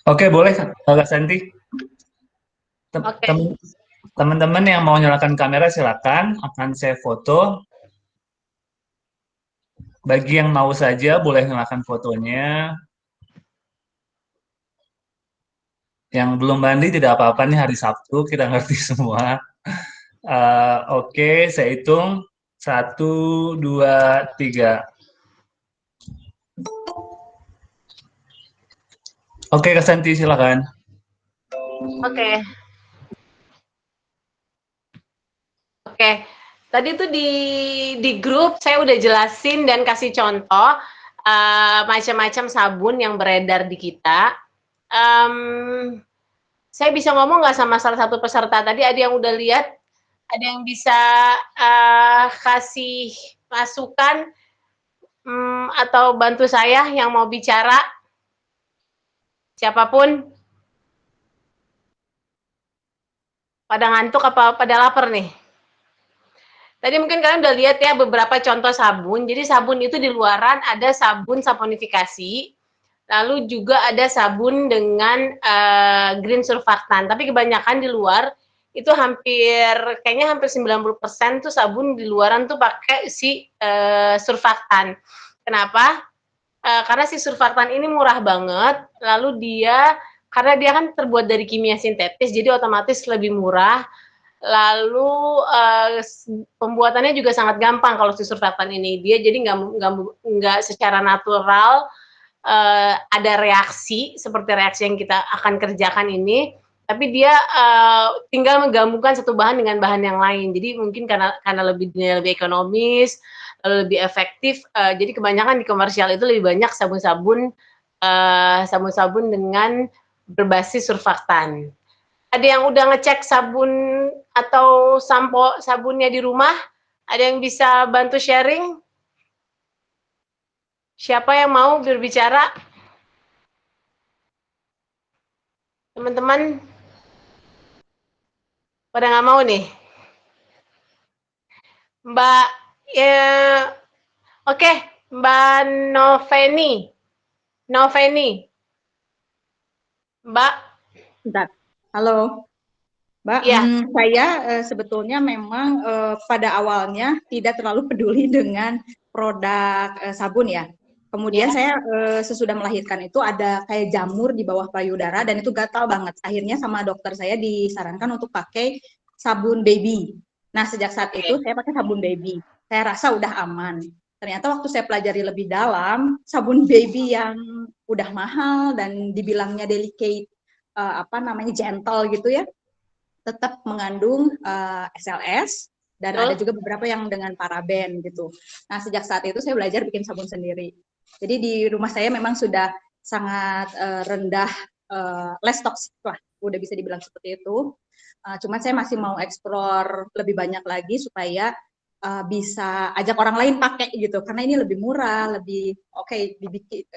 Oke, boleh Kak Santi. Oke. Teman-teman yang mau nyalakan kamera silakan, akan saya foto. Bagi yang mau saja boleh nyalakan fotonya. Yang belum mandi tidak apa-apa nih, hari Sabtu kita ngerti semua. Oke, saya hitung 1, 2, 3. Oke, Kak Santi silakan. Oke. Oke. Tadi tuh di grup saya udah jelasin dan kasih contoh macam-macam sabun yang beredar di kita. Saya bisa ngomong nggak sama salah satu peserta tadi? Ada yang udah lihat? Ada yang bisa kasih masukan atau bantu saya yang mau bicara? Siapapun? Pada ngantuk apa pada lapar nih? Tadi mungkin kalian udah lihat ya beberapa contoh sabun. Jadi sabun itu di luaran ada sabun saponifikasi, lalu juga ada sabun dengan green surfactant. Tapi kebanyakan di luar itu kayaknya hampir 90% tuh sabun di luaran tuh pakai si surfactant. Kenapa? Karena si surfactant ini murah banget, lalu karena dia kan terbuat dari kimia sintetis, jadi otomatis lebih murah. Lalu pembuatannya juga sangat gampang kalau si surfactant ini. Dia jadi nggak secara natural ada reaksi seperti reaksi yang kita akan kerjakan ini, tapi dia tinggal menggabungkan satu bahan dengan bahan yang lain. Jadi mungkin karena lebih ekonomis, lebih efektif. Jadi kebanyakan di komersial itu lebih banyak sabun-sabun dengan berbasis surfaktan. Ada yang udah ngecek sabun atau sampo sabunnya di rumah? Ada yang bisa bantu sharing? Siapa yang mau berbicara? Teman-teman pada nggak mau nih? Mbak, ya, oke, Mbak Noveni. Mbak. Bentar. Halo, Mbak. Ya. Saya sebetulnya memang pada awalnya tidak terlalu peduli dengan produk sabun ya. Kemudian saya sesudah melahirkan itu ada kayak jamur di bawah payudara dan itu gatal banget. Akhirnya sama dokter saya disarankan untuk pakai sabun baby. Nah, sejak saat itu saya pakai sabun baby. Saya rasa udah aman. Ternyata waktu saya pelajari lebih dalam, sabun baby yang udah mahal dan dibilangnya delicate, gentle gitu ya, tetap mengandung SLS dan ada juga beberapa yang dengan paraben gitu. Nah, sejak saat itu saya belajar bikin sabun sendiri. Jadi di rumah saya memang sudah sangat rendah less toxic lah, udah bisa dibilang seperti itu. Cuman saya masih mau explore lebih banyak lagi supaya bisa ajak orang lain pakai gitu, karena ini lebih murah, lebih dibikin,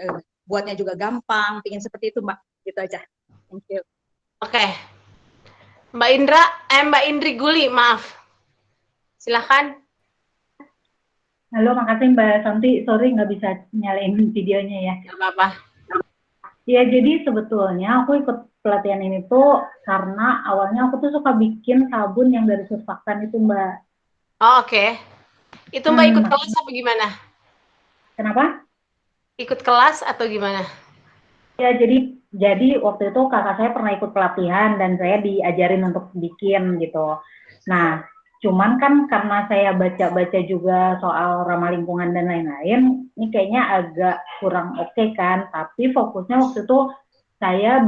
buatnya juga gampang, pingin seperti itu Mbak, gitu aja. Thank you. Oke. Mbak Indri Guli, maaf. Silahkan. Halo, makasih Mbak Santi. Sorry nggak bisa nyalain videonya ya. Nggak apa-apa. Ya, jadi sebetulnya aku ikut pelatihan ini tuh karena awalnya aku tuh suka bikin sabun yang dari surfaktan itu Mbak. Oh, oke. Itu Mbak ikut kelas apa gimana? Kenapa? Ikut kelas atau gimana? Ya, jadi waktu itu kakak saya pernah ikut pelatihan dan saya diajarin untuk bikin gitu. Nah, cuman kan karena saya baca-baca juga soal ramah lingkungan dan lain-lain, ini kayaknya agak kurang oke kan. Tapi fokusnya waktu itu saya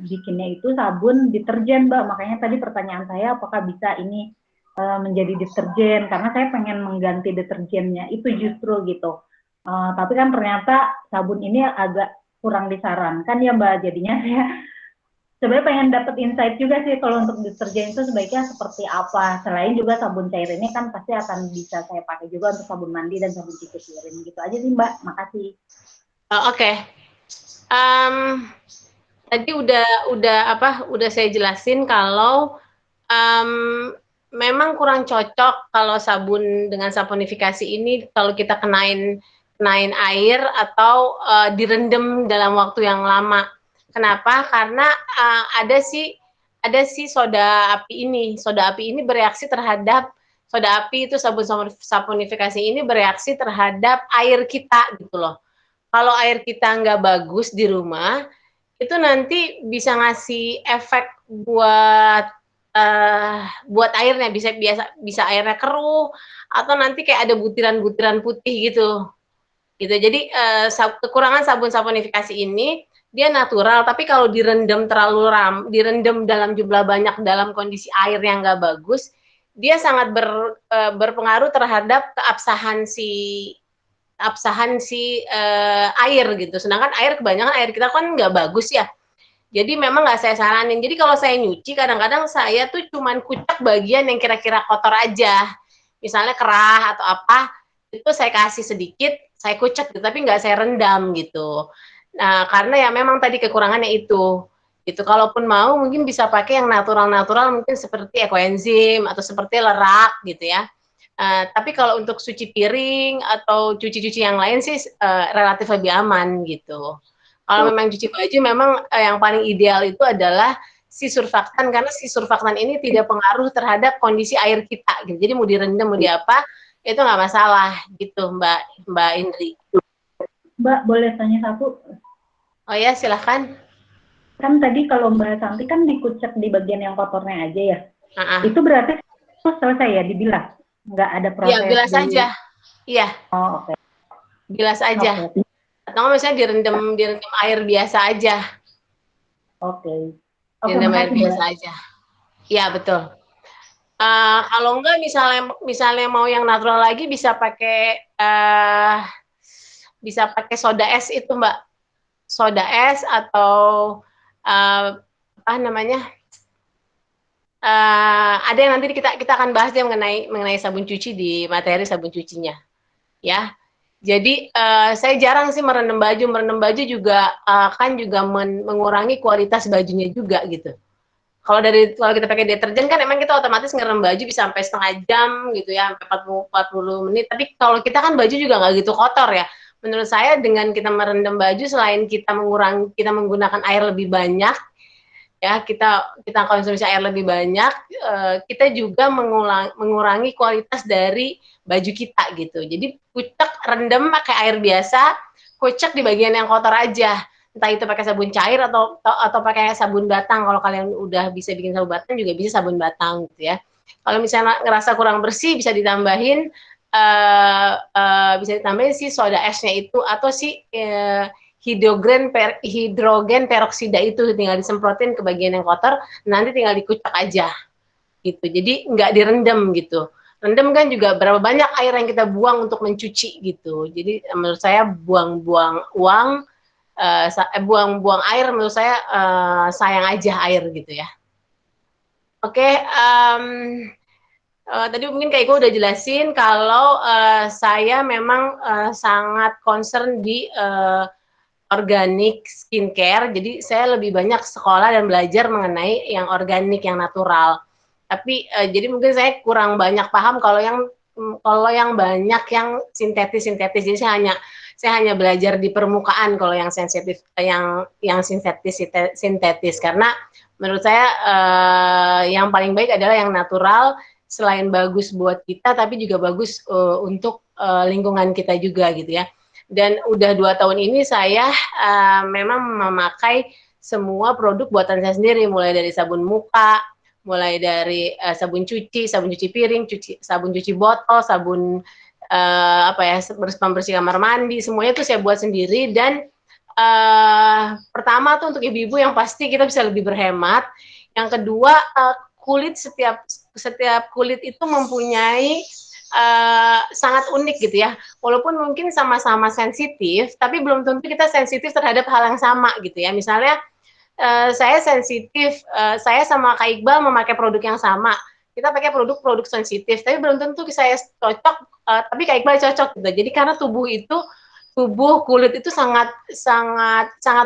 bikinnya itu sabun deterjen, Mbak. Makanya tadi pertanyaan saya apakah bisa ini menjadi deterjen, karena saya pengen mengganti deterjennya itu justru gitu. Tapi kan ternyata sabun ini agak kurang disarankan ya Mbak, jadinya saya sebenarnya pengen dapat insight juga sih kalau untuk deterjen itu sebaiknya seperti apa. Selain juga sabun cair ini kan pasti akan bisa saya pakai juga untuk sabun mandi dan sabun cuci piring. Gitu aja sih Mbak, makasih. Oke. Tadi udah saya jelasin kalau memang kurang cocok kalau sabun dengan saponifikasi ini kalau kita kenain air atau direndam dalam waktu yang lama. Kenapa? Karena ada si soda api ini. Soda api ini bereaksi terhadap soda api itu sabun saponifikasi ini bereaksi terhadap air kita gitu loh. Kalau air kita nggak bagus di rumah, itu nanti bisa ngasih efek buat airnya bisa airnya keruh atau nanti kayak ada butiran-butiran putih gitu. Jadi kekurangan sabun saponifikasi ini dia natural, tapi kalau direndam direndam dalam jumlah banyak dalam kondisi air yang nggak bagus, dia sangat berpengaruh terhadap keabsahan si air gitu. Sedangkan kebanyakan air kita kan nggak bagus ya. Jadi memang nggak saya saranin. Jadi kalau saya nyuci, kadang-kadang saya tuh cuman kucek bagian yang kira-kira kotor aja. Misalnya kerah atau apa, itu saya kasih sedikit, saya kucek, tapi nggak saya rendam gitu. Nah, karena ya memang tadi kekurangannya itu. Gitu. Kalaupun mau, mungkin bisa pakai yang natural-natural, mungkin seperti ekoenzim atau seperti lerak gitu ya. Tapi kalau untuk cuci piring atau cuci-cuci yang lain sih relatif lebih aman gitu. Kalau memang cuci baju memang yang paling ideal itu adalah si surfaktan, karena si surfaktan ini tidak pengaruh terhadap kondisi air kita gitu. Jadi mau direndam mau di apa itu nggak masalah gitu, Mbak Indri. Mbak boleh tanya satu? Oh ya, silahkan. Kan tadi kalau Mbak Santi kan dikucek di bagian yang kotornya aja ya. Itu berarti selesai ya dibilas? Nggak ada proses? Iya, bilas aja. Iya. Oh, oke. Bilas aja. Okay. Atau misalnya direndam air biasa aja. Oke. Direndam air biasa aja. Iya, betul. Kalau enggak misalnya mau yang natural lagi bisa pakai soda es itu, Mbak. Soda es atau apa namanya? Ada yang nanti kita akan bahas dia mengenai sabun cuci di materi sabun cucinya. Ya. Jadi saya jarang sih merendam baju. Merendam baju juga kan juga mengurangi kualitas bajunya juga gitu. Kalau kita pakai deterjen kan emang kita otomatis ngerendam baju bisa sampai setengah jam gitu ya, sampai 40 menit. Tapi kalau kita kan baju juga nggak gitu kotor ya. Menurut saya dengan kita merendam baju, selain kita menggunakan air lebih banyak, ya kita konsumsi air lebih banyak, kita juga mengurangi kualitas dari baju kita gitu. Jadi kucek rendam pakai air biasa, kucek di bagian yang kotor aja, entah itu pakai sabun cair atau pakai sabun batang. Kalau kalian udah bisa bikin sabun batang juga bisa sabun batang gitu ya. Kalau misalnya ngerasa kurang bersih bisa ditambahin si soda esnya itu atau si hidrogen peroksida itu tinggal disemprotin ke bagian yang kotor, nanti tinggal dikucek aja gitu. Jadi nggak direndam gitu. Rendam kan juga berapa banyak air yang kita buang untuk mencuci gitu. Jadi menurut saya buang-buang uang, buang-buang air menurut saya sayang aja air gitu ya. Oke, tadi mungkin Kak Iko udah jelasin kalau saya memang sangat concern di organik skincare, jadi saya lebih banyak sekolah dan belajar mengenai yang organik, yang natural. Tapi jadi mungkin saya kurang banyak paham kalau yang banyak yang sintetis. Jadi saya hanya belajar di permukaan kalau yang sensitif, yang sintetis karena menurut saya yang paling baik adalah yang natural, selain bagus buat kita tapi juga bagus untuk lingkungan kita juga gitu ya. Dan udah 2 tahun ini saya memang memakai semua produk buatan saya sendiri, mulai dari sabun muka, mulai dari sabun cuci piring, sabun cuci botol, sabun pembersih kamar mandi, semuanya itu saya buat sendiri. Dan pertama tuh untuk ibu-ibu yang pasti kita bisa lebih berhemat. Yang kedua, kulit setiap kulit itu mempunyai sangat unik gitu ya. Walaupun mungkin sama-sama sensitif, tapi belum tentu kita sensitif terhadap hal yang sama gitu ya. Misalnya saya sensitif, saya sama Kak Iqbal memakai produk yang sama. Kita pakai produk sensitif, tapi belum tentu saya cocok, tapi Kak Iqbal cocok gitu. Jadi karena tubuh kulit itu sangat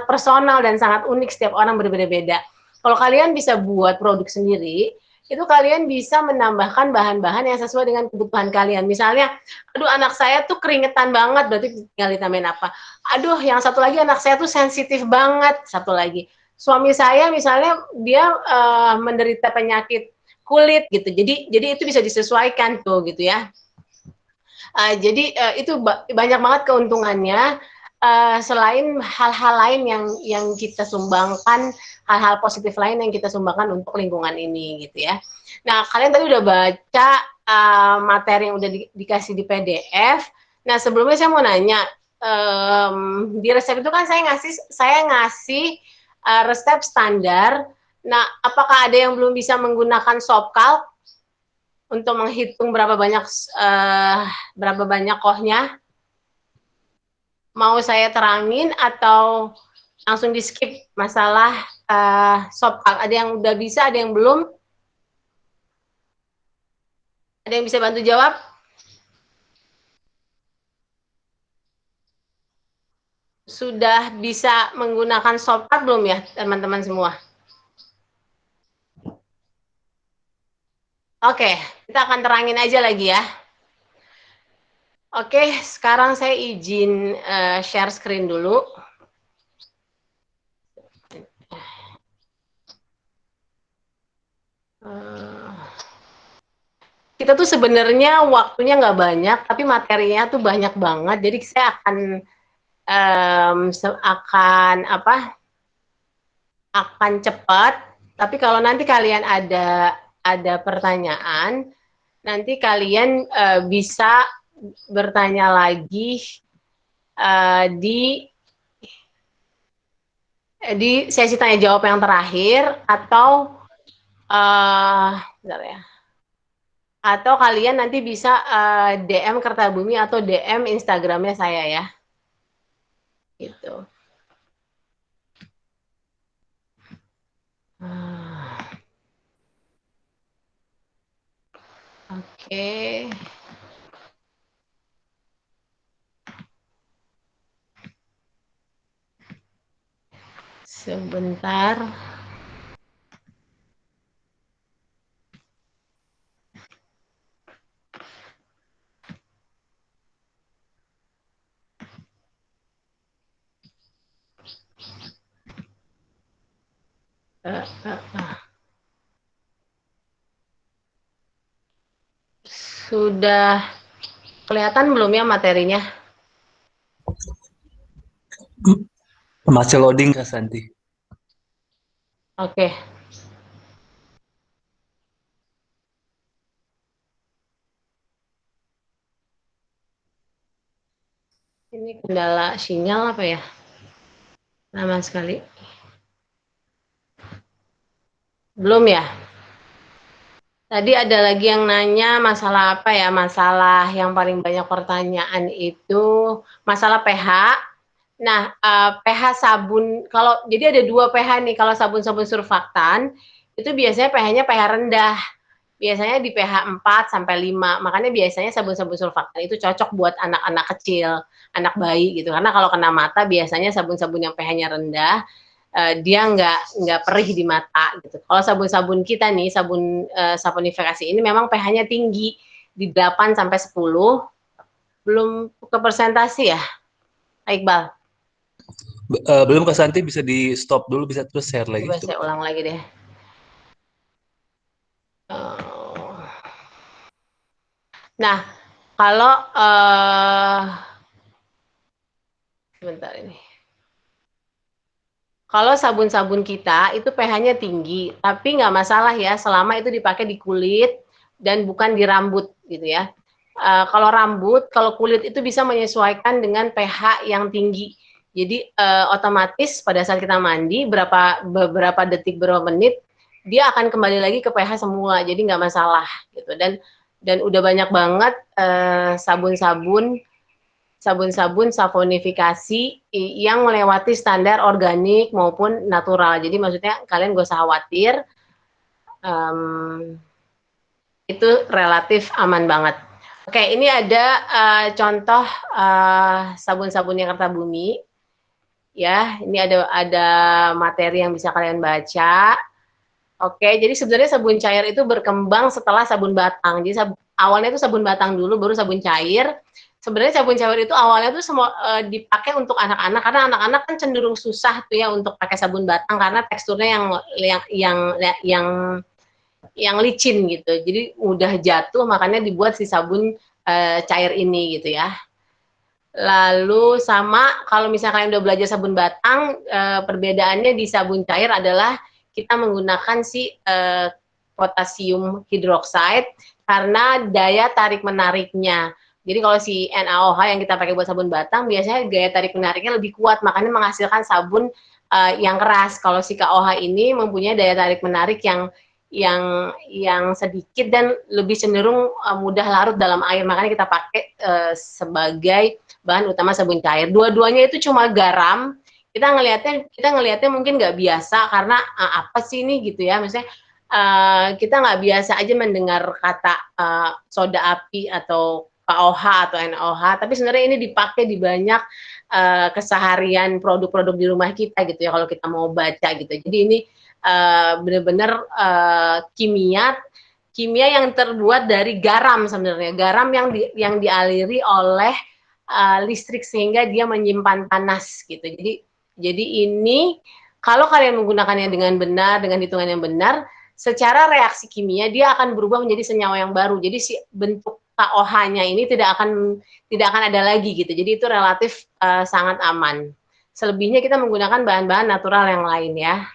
personal dan sangat unik, setiap orang berbeda-beda. Kalau kalian bisa buat produk sendiri, itu kalian bisa menambahkan bahan-bahan yang sesuai dengan kebutuhan kalian. Misalnya, aduh anak saya tuh keringetan banget, berarti tinggal ditambahin apa. Aduh, yang satu lagi anak saya tuh sensitif banget, satu lagi. Suami saya misalnya dia menderita penyakit kulit gitu. Jadi itu bisa disesuaikan tuh gitu ya. Jadi itu banyak banget keuntungannya. Selain hal-hal lain yang kita sumbangkan, hal-hal positif lain yang kita sumbangkan untuk lingkungan ini gitu ya. Nah, kalian tadi udah baca materi yang udah dikasih di PDF. Nah, sebelumnya saya mau nanya, di resep itu kan saya ngasih resep standar. Nah, apakah ada yang belum bisa menggunakan Sopcalc untuk menghitung berapa banyak kohnya? Mau saya terangin atau langsung di skip masalah Sopcalc? Ada yang udah bisa, ada yang belum? Ada yang bisa bantu jawab? Sudah bisa menggunakan Sopcalc belum ya teman-teman semua? Oke, kita akan terangin aja lagi ya. Oke, sekarang saya izin share screen dulu. Kita tuh sebenarnya waktunya nggak banyak, tapi materinya tuh banyak banget. Jadi saya akan cepat. Tapi kalau nanti kalian ada pertanyaan, nanti kalian bisa bertanya lagi di sesi tanya jawab yang terakhir atau bentar ya. Atau kalian nanti bisa DM Kertabumi atau DM Instagramnya saya ya. Gitu. Oke. Sebentar. Sudah kelihatan belum ya materinya? Masih loading Kak Santi. Oke. Ini kendala sinyal apa ya? Lama sekali. Belum ya? Tadi ada lagi yang nanya masalah apa ya? Masalah yang paling banyak pertanyaan itu masalah pH. Nah, pH sabun, jadi ada 2 pH nih, kalau sabun-sabun surfaktan, itu biasanya pH-nya pH rendah. Biasanya di pH 4 sampai 5. Makanya biasanya sabun-sabun surfaktan itu cocok buat anak-anak kecil, anak bayi gitu. Karena kalau kena mata biasanya sabun-sabun yang pH-nya rendah, dia nggak perih di mata gitu. Kalau sabun-sabun kita nih, saponifikasi ini memang pH-nya tinggi di 8 sampai 10. Belum ke presentasi ya, Iqbal? Belum Kak Santi, bisa di stop dulu, bisa terus share lagi. Coba saya ulang lagi deh. Nah, kalau sebentar ini. Kalau sabun-sabun kita itu pH-nya tinggi, tapi nggak masalah ya selama itu dipakai di kulit dan bukan di rambut gitu ya. Kalau rambut, kalau kulit itu bisa menyesuaikan dengan pH yang tinggi. Jadi otomatis pada saat kita mandi beberapa detik, beberapa menit dia akan kembali lagi ke pH semula. Jadi nggak masalah gitu. Dan udah banyak banget sabun-sabun saponifikasi yang melewati standar organik maupun natural. Jadi maksudnya kalian gak usah khawatir, itu relatif aman banget. Oke, ini ada contoh sabun-sabun yang Kertabumi. Ya, ini ada materi yang bisa kalian baca. Oke, jadi sebenarnya sabun cair itu berkembang setelah sabun batang. Jadi awalnya itu sabun batang dulu, baru sabun cair. Sebenarnya sabun cair itu awalnya tuh semua dipakai untuk anak-anak karena anak-anak kan cenderung susah tuh ya untuk pakai sabun batang karena teksturnya yang yang licin gitu. Jadi mudah jatuh makanya dibuat si sabun cair ini gitu ya. Lalu sama kalau misalnya kalian udah belajar sabun batang, perbedaannya di sabun cair adalah kita menggunakan si potasium hidroksida karena daya tarik menariknya. Jadi kalau si NaOH yang kita pakai buat sabun batang biasanya daya tarik menariknya lebih kuat, makanya menghasilkan sabun yang keras. Kalau si KOH ini mempunyai daya tarik menarik yang sedikit dan lebih cenderung mudah larut dalam air, makanya kita pakai sebagai bahan utama sabun cair. Dua-duanya itu cuma garam. Kita ngelihatnya mungkin nggak biasa karena apa sih ini gitu ya, maksudnya kita nggak biasa aja mendengar kata soda api atau KOH atau NaOH, tapi sebenarnya ini dipakai di banyak keseharian produk-produk di rumah kita gitu ya kalau kita mau baca gitu. Jadi ini benar-benar kimia yang terbuat dari garam sebenarnya, garam yang dialiri oleh listrik sehingga dia menyimpan panas gitu. Jadi ini kalau kalian menggunakannya dengan benar, dengan hitungan yang benar, secara reaksi kimia dia akan berubah menjadi senyawa yang baru. Jadi si bentuk KOH-nya ini tidak akan ada lagi gitu. Jadi itu relatif sangat aman. Selebihnya kita menggunakan bahan-bahan natural yang lain ya.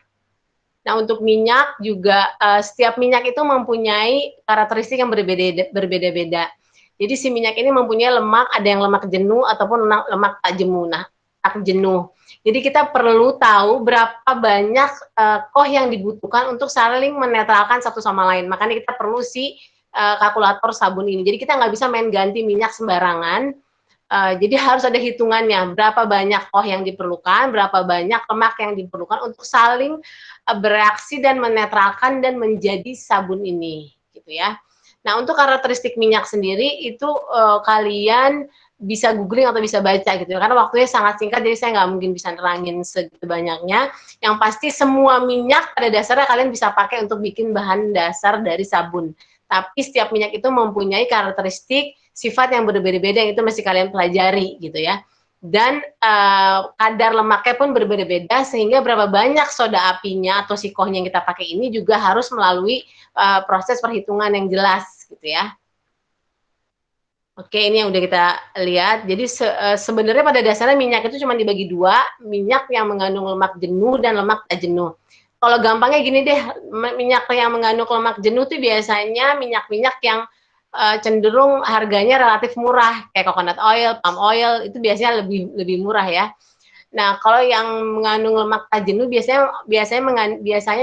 Nah, untuk minyak juga setiap minyak itu mempunyai karakteristik yang berbeda-beda. Jadi si minyak ini mempunyai lemak, ada yang lemak jenuh ataupun lemak tak jenuh. Nah, tak jenuh. Jadi kita perlu tahu berapa banyak koh yang dibutuhkan untuk saling menetralkan satu sama lain. Makanya kita perlu si kalkulator sabun ini. Jadi kita nggak bisa main ganti minyak sembarangan. Jadi harus ada hitungannya, berapa banyak koh yang diperlukan, berapa banyak lemak yang diperlukan untuk saling bereaksi dan menetralkan dan menjadi sabun ini, gitu ya. Nah, untuk karakteristik minyak sendiri itu kalian bisa googling atau bisa baca gitu ya, karena waktunya sangat singkat, jadi saya nggak mungkin bisa nerangin segitu banyaknya. Yang pasti semua minyak pada dasarnya kalian bisa pakai untuk bikin bahan dasar dari sabun. Tapi setiap minyak itu mempunyai karakteristik sifat yang berbeda-beda yang itu mesti kalian pelajari gitu ya. Dan kadar lemaknya pun berbeda-beda sehingga berapa banyak soda apinya atau sikohnya yang kita pakai ini juga harus melalui proses perhitungan yang jelas gitu ya. Oke, ini yang udah kita lihat. Jadi sebenarnya pada dasarnya minyak itu cuma dibagi dua, minyak yang mengandung lemak jenuh dan lemak tak jenuh. Kalau gampangnya gini deh, minyak yang mengandung lemak jenuh itu biasanya minyak-minyak yang cenderung harganya relatif murah, kayak coconut oil, palm oil, itu biasanya lebih murah ya. Nah, kalau yang mengandung lemak tak jenuh biasanya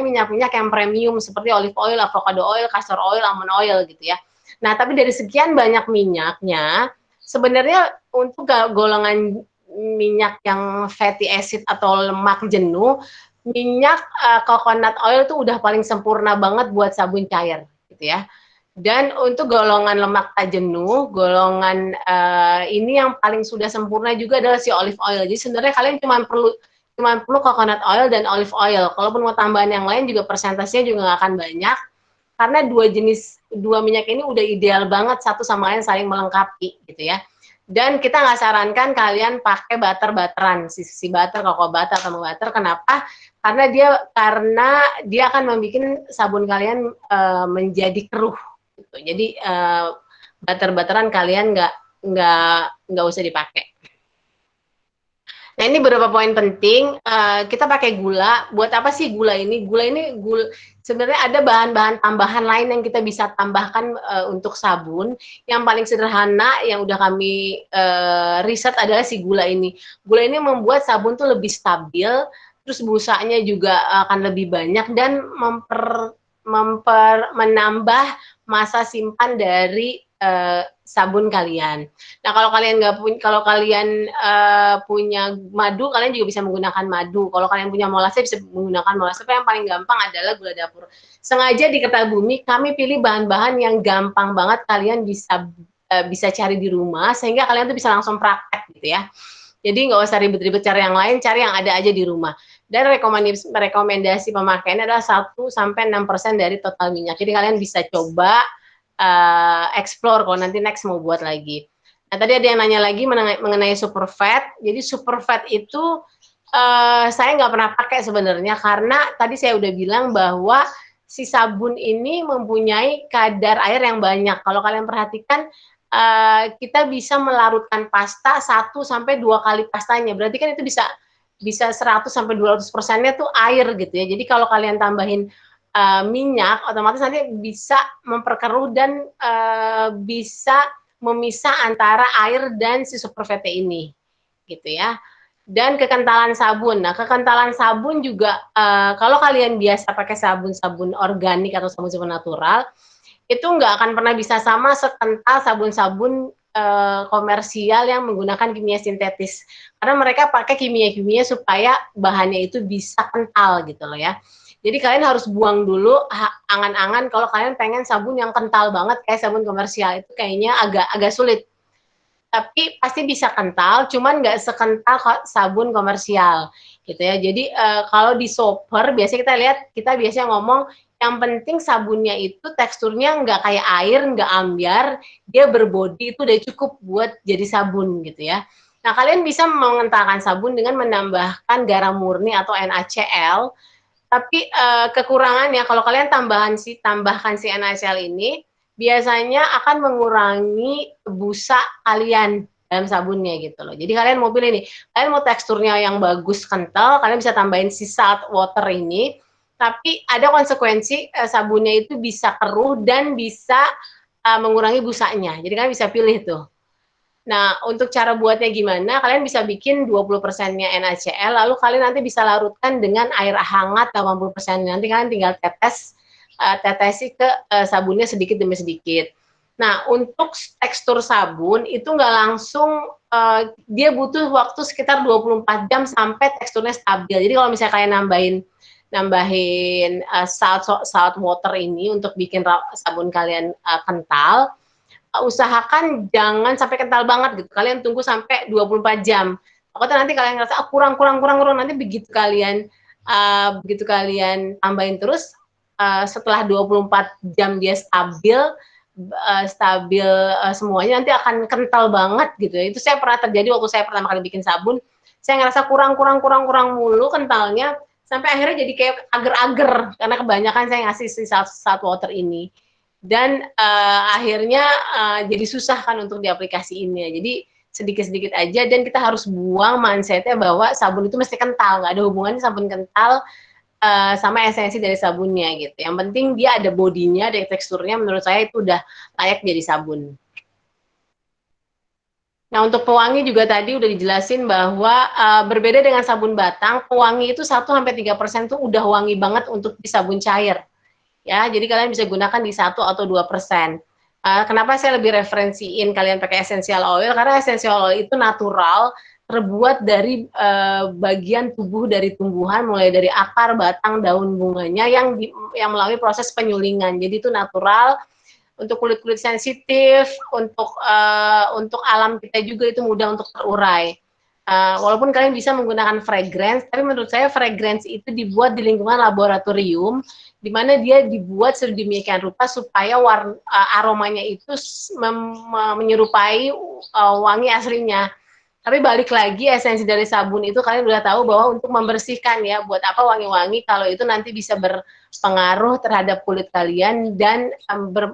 minyak-minyak yang premium seperti olive oil, avocado oil, castor oil, almond oil gitu ya. Nah, tapi dari sekian banyak minyaknya, sebenarnya untuk golongan minyak yang fatty acid atau lemak jenuh, minyak coconut oil itu udah paling sempurna banget buat sabun cair gitu ya. Dan untuk golongan lemak tak jenuh, golongan ini yang paling sudah sempurna juga adalah si olive oil. Jadi sebenarnya kalian cuma perlu coconut oil dan olive oil. Kalaupun mau tambahan yang lain juga persentasenya juga nggak akan banyak. Karena dua minyak ini udah ideal banget satu sama lain saling melengkapi gitu ya. Dan kita nggak sarankan kalian pakai butter-butteran, si butter, cocoa butter, atau butter. Kenapa? Karena dia akan membuat sabun kalian menjadi keruh. Gitu. Jadi butter-butteran kalian nggak usah dipakai. Nah, ini beberapa poin penting. Kita pakai gula. Buat apa sih gula ini? Gula sebenarnya ada bahan-bahan tambahan lain yang kita bisa tambahkan untuk sabun. Yang paling sederhana yang udah kami riset adalah si gula ini. Gula ini membuat sabun tuh lebih stabil, terus busanya juga akan lebih banyak dan menambah masa simpan dari sabun kalian. Nah, kalau kalian punya madu, kalian juga bisa menggunakan madu. Kalau kalian punya molasses bisa menggunakan molasses. Tapi yang paling gampang adalah gula dapur. Sengaja di Kertabumi kami pilih bahan-bahan yang gampang banget kalian bisa cari di rumah sehingga kalian tuh bisa langsung praktek gitu ya. Jadi nggak usah ribet-ribet cari yang lain, cari yang ada aja di rumah. Dan rekomendasi pemakaiannya adalah 1-6% dari total minyak. Jadi kalian bisa coba explore kalau nanti next mau buat lagi. Nah, tadi ada yang nanya lagi mengenai super fat. Jadi super fat itu saya nggak pernah pakai sebenarnya karena tadi saya udah bilang bahwa si sabun ini mempunyai kadar air yang banyak. Kalau kalian perhatikan, kita bisa melarutkan pasta 1-2 kali pastanya. Berarti kan itu bisa 100-200%-nya tuh air gitu ya. Jadi kalau kalian tambahin minyak, otomatis nanti bisa memperkeruh dan bisa memisah antara air dan si super fatty ini, gitu ya. Dan kekentalan sabun. Nah, kekentalan sabun juga kalau kalian biasa pakai sabun-sabun organik atau sabun-sabun natural, itu nggak akan pernah bisa sama sekental sabun-sabun komersial yang menggunakan kimia sintetis. Karena mereka pakai kimia-kimia supaya bahannya itu bisa kental gitu loh ya. Jadi kalian harus buang dulu angan-angan kalau kalian pengen sabun yang kental banget kayak sabun komersial, itu kayaknya agak sulit. Tapi pasti bisa kental, cuman nggak sekental sabun komersial gitu ya. Jadi kalau di shopper biasanya kita biasanya ngomong yang penting sabunnya itu teksturnya nggak kayak air, nggak ambiar, dia berbodi itu udah cukup buat jadi sabun gitu ya. Nah, kalian bisa mengentalkan sabun dengan menambahkan garam murni atau NaCl. Tapi kekurangannya kalau kalian tambahkan si NaCl ini biasanya akan mengurangi busa kalian dalam sabunnya gitu loh. Jadi kalian mau pilih nih, kalian mau teksturnya yang bagus kental, kalian bisa tambahin si salt water ini. Tapi ada konsekuensi sabunnya itu bisa keruh dan bisa mengurangi busanya. Jadi kalian bisa pilih tuh. Nah, untuk cara buatnya gimana? Kalian bisa bikin 20%-nya NaCl, lalu kalian nanti bisa larutkan dengan air hangat 80%. Nanti kalian tinggal tetesi ke sabunnya sedikit demi sedikit. Nah, untuk tekstur sabun itu nggak langsung, dia butuh waktu sekitar 24 jam sampai teksturnya stabil. Jadi kalau misalnya kalian nambahin salt water ini untuk bikin sabun kalian kental, usahakan jangan sampai kental banget gitu. Kalian tunggu sampai 24 jam. Takutnya nanti kalian ngerasa kurang, nanti begitu kalian tambahin terus setelah 24 jam dia stabil semuanya nanti akan kental banget gitu. Itu saya pernah terjadi waktu saya pertama kali bikin sabun. Saya ngerasa kurang mulu kentalnya sampai akhirnya jadi kayak ager-ager karena kebanyakan saya ngasih si salt water ini. Dan akhirnya jadi susah kan untuk diaplikasiinnya. Jadi sedikit-sedikit aja dan kita harus buang mindset-nya bahwa sabun itu mesti kental. Nggak ada hubungannya sabun kental sama esensi dari sabunnya gitu. Yang penting dia ada bodinya, ada teksturnya, menurut saya itu udah layak jadi sabun. Nah, untuk pewangi juga tadi udah dijelasin bahwa berbeda dengan sabun batang, pewangi itu 1-3% tuh udah wangi banget untuk di sabun cair. Ya, jadi kalian bisa gunakan di 1 atau 2%. Kenapa saya lebih referensiin kalian pakai essential oil? Karena essential oil itu natural, terbuat dari bagian tubuh dari tumbuhan, mulai dari akar, batang, daun bunganya yang melalui proses penyulingan. Jadi itu natural untuk kulit-kulit sensitif, untuk alam kita juga itu mudah untuk terurai. Walaupun kalian bisa menggunakan fragrance, tapi menurut saya fragrance itu dibuat di lingkungan laboratorium, di mana dia dibuat sedemikian rupa supaya aromanya itu menyerupai wangi aslinya. Tapi balik lagi esensi dari sabun itu kalian udah tahu bahwa untuk membersihkan ya, buat apa wangi-wangi kalau itu nanti bisa berpengaruh terhadap kulit kalian dan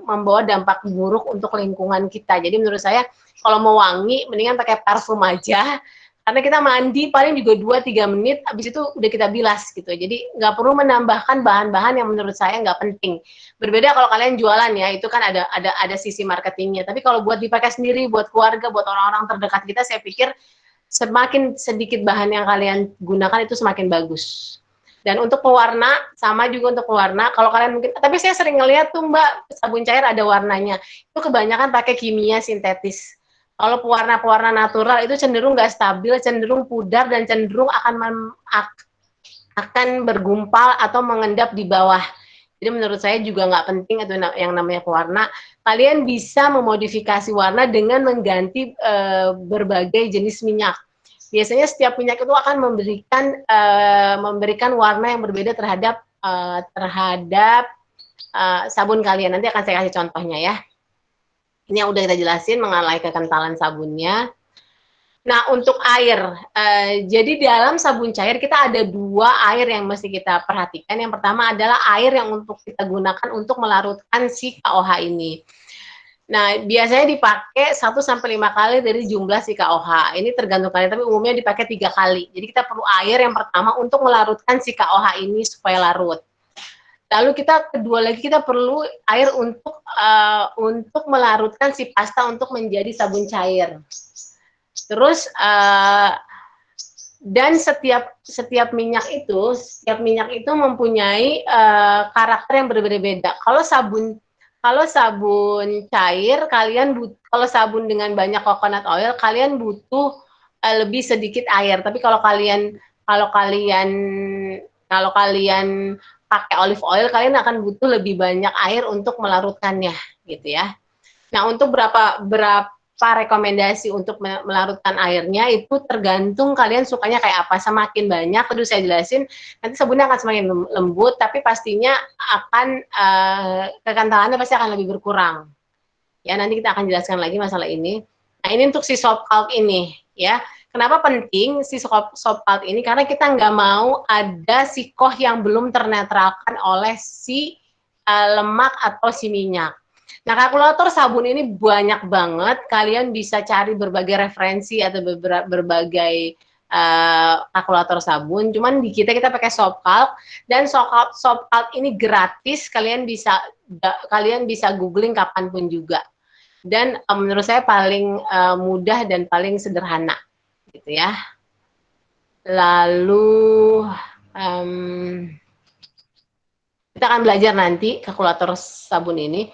membawa dampak buruk untuk lingkungan kita. Jadi menurut saya kalau mau wangi mendingan pakai parfum aja. Karena kita mandi paling juga 2-3 menit, habis itu udah kita bilas gitu. Jadi nggak perlu menambahkan bahan-bahan yang menurut saya nggak penting. Berbeda kalau kalian jualan ya, itu kan ada sisi marketingnya. Tapi kalau buat dipakai sendiri, buat keluarga, buat orang-orang terdekat kita, saya pikir semakin sedikit bahan yang kalian gunakan itu semakin bagus. Dan untuk pewarna, sama juga untuk pewarna, kalau kalian mungkin, tapi saya sering ngeliat tuh Mbak, sabun cair ada warnanya. Itu kebanyakan pakai kimia sintetis. Kalau pewarna-pewarna natural itu cenderung nggak stabil, cenderung pudar dan cenderung akan bergumpal atau mengendap di bawah. Jadi menurut saya juga nggak penting itu yang namanya pewarna. Kalian bisa memodifikasi warna dengan mengganti berbagai jenis minyak. biasanya setiap minyak itu akan memberikan warna yang berbeda terhadap sabun kalian. Nanti akan saya kasih contohnya ya. Ini yang udah kita jelasin mengenai kekentalan sabunnya. Nah, untuk air, jadi dalam sabun cair kita ada 2 air yang mesti kita perhatikan. Yang pertama adalah air yang untuk kita gunakan untuk melarutkan si KOH ini. Nah, biasanya dipakai 1-5 kali dari jumlah si KOH. Ini tergantung kalian, tapi umumnya dipakai 3 kali. Jadi kita perlu air yang pertama untuk melarutkan si KOH ini supaya larut. Lalu kedua lagi kita perlu air untuk melarutkan si pasta untuk menjadi sabun cair. Terus dan setiap minyak itu mempunyai karakter yang berbeda-beda. Kalau sabun cair kalau sabun dengan banyak coconut oil kalian butuh lebih sedikit air. Tapi kalau kalian pakai olive oil kalian akan butuh lebih banyak air untuk melarutkannya gitu ya. Nah, untuk berapa rekomendasi untuk melarutkan airnya itu tergantung kalian sukanya kayak apa. Semakin banyak, tadi saya jelasin, nanti sabunnya akan semakin lembut, tapi pastinya akan kekentalannya pasti akan lebih berkurang. Ya, nanti kita akan jelaskan lagi masalah ini. Nah, ini untuk si soap pulp ini, ya. Kenapa penting si soap pulp ini? Karena kita nggak mau ada sikoh yang belum ternetralkan oleh si lemak atau si minyak. Nah, kalkulator sabun ini banyak banget. Kalian bisa cari berbagai referensi atau berbagai kalkulator sabun. Cuman di kita pakai soap pulp dan soap pulp ini gratis. Kalian bisa googling kapanpun juga. Dan menurut saya paling mudah dan paling sederhana, gitu ya. Lalu kita akan belajar nanti kalkulator sabun ini.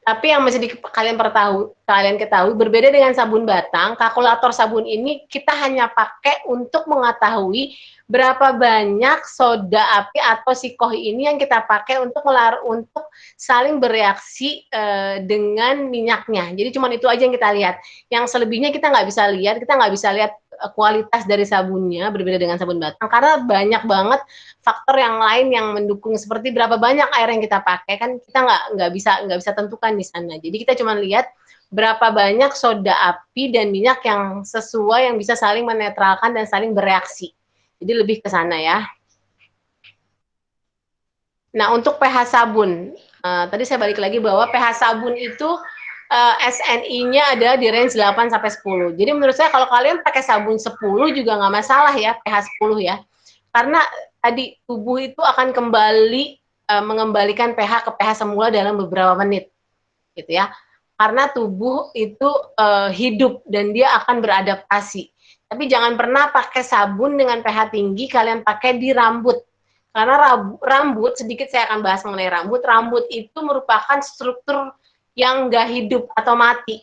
Tapi yang mesti kalian ketahui, berbeda dengan sabun batang, kalkulator sabun ini kita hanya pakai untuk mengetahui berapa banyak soda api atau sikoh ini yang kita pakai untuk saling bereaksi dengan minyaknya. Jadi cuma itu aja yang kita lihat. Yang selebihnya kita nggak bisa lihat kualitas dari sabunnya berbeda dengan sabun batang karena banyak banget faktor yang lain yang mendukung seperti berapa banyak air yang kita pakai kan kita nggak bisa tentukan di sana. Jadi kita cuma lihat berapa banyak soda api dan minyak yang sesuai yang bisa saling menetralkan dan saling bereaksi. Jadi lebih ke sana ya. Nah, untuk pH sabun, tadi saya balik lagi bahwa pH sabun itu SNI-nya ada di range 8-10. Jadi menurut saya kalau kalian pakai sabun 10 juga nggak masalah ya, pH 10 ya. Karena tadi tubuh itu akan mengembalikan pH ke pH semula dalam beberapa menit. Gitu ya. Karena tubuh itu hidup dan dia akan beradaptasi. Tapi jangan pernah pakai sabun dengan pH tinggi kalian pakai di rambut. Karena rambut, sedikit saya akan bahas mengenai rambut. Rambut itu merupakan struktur yang nggak hidup atau mati.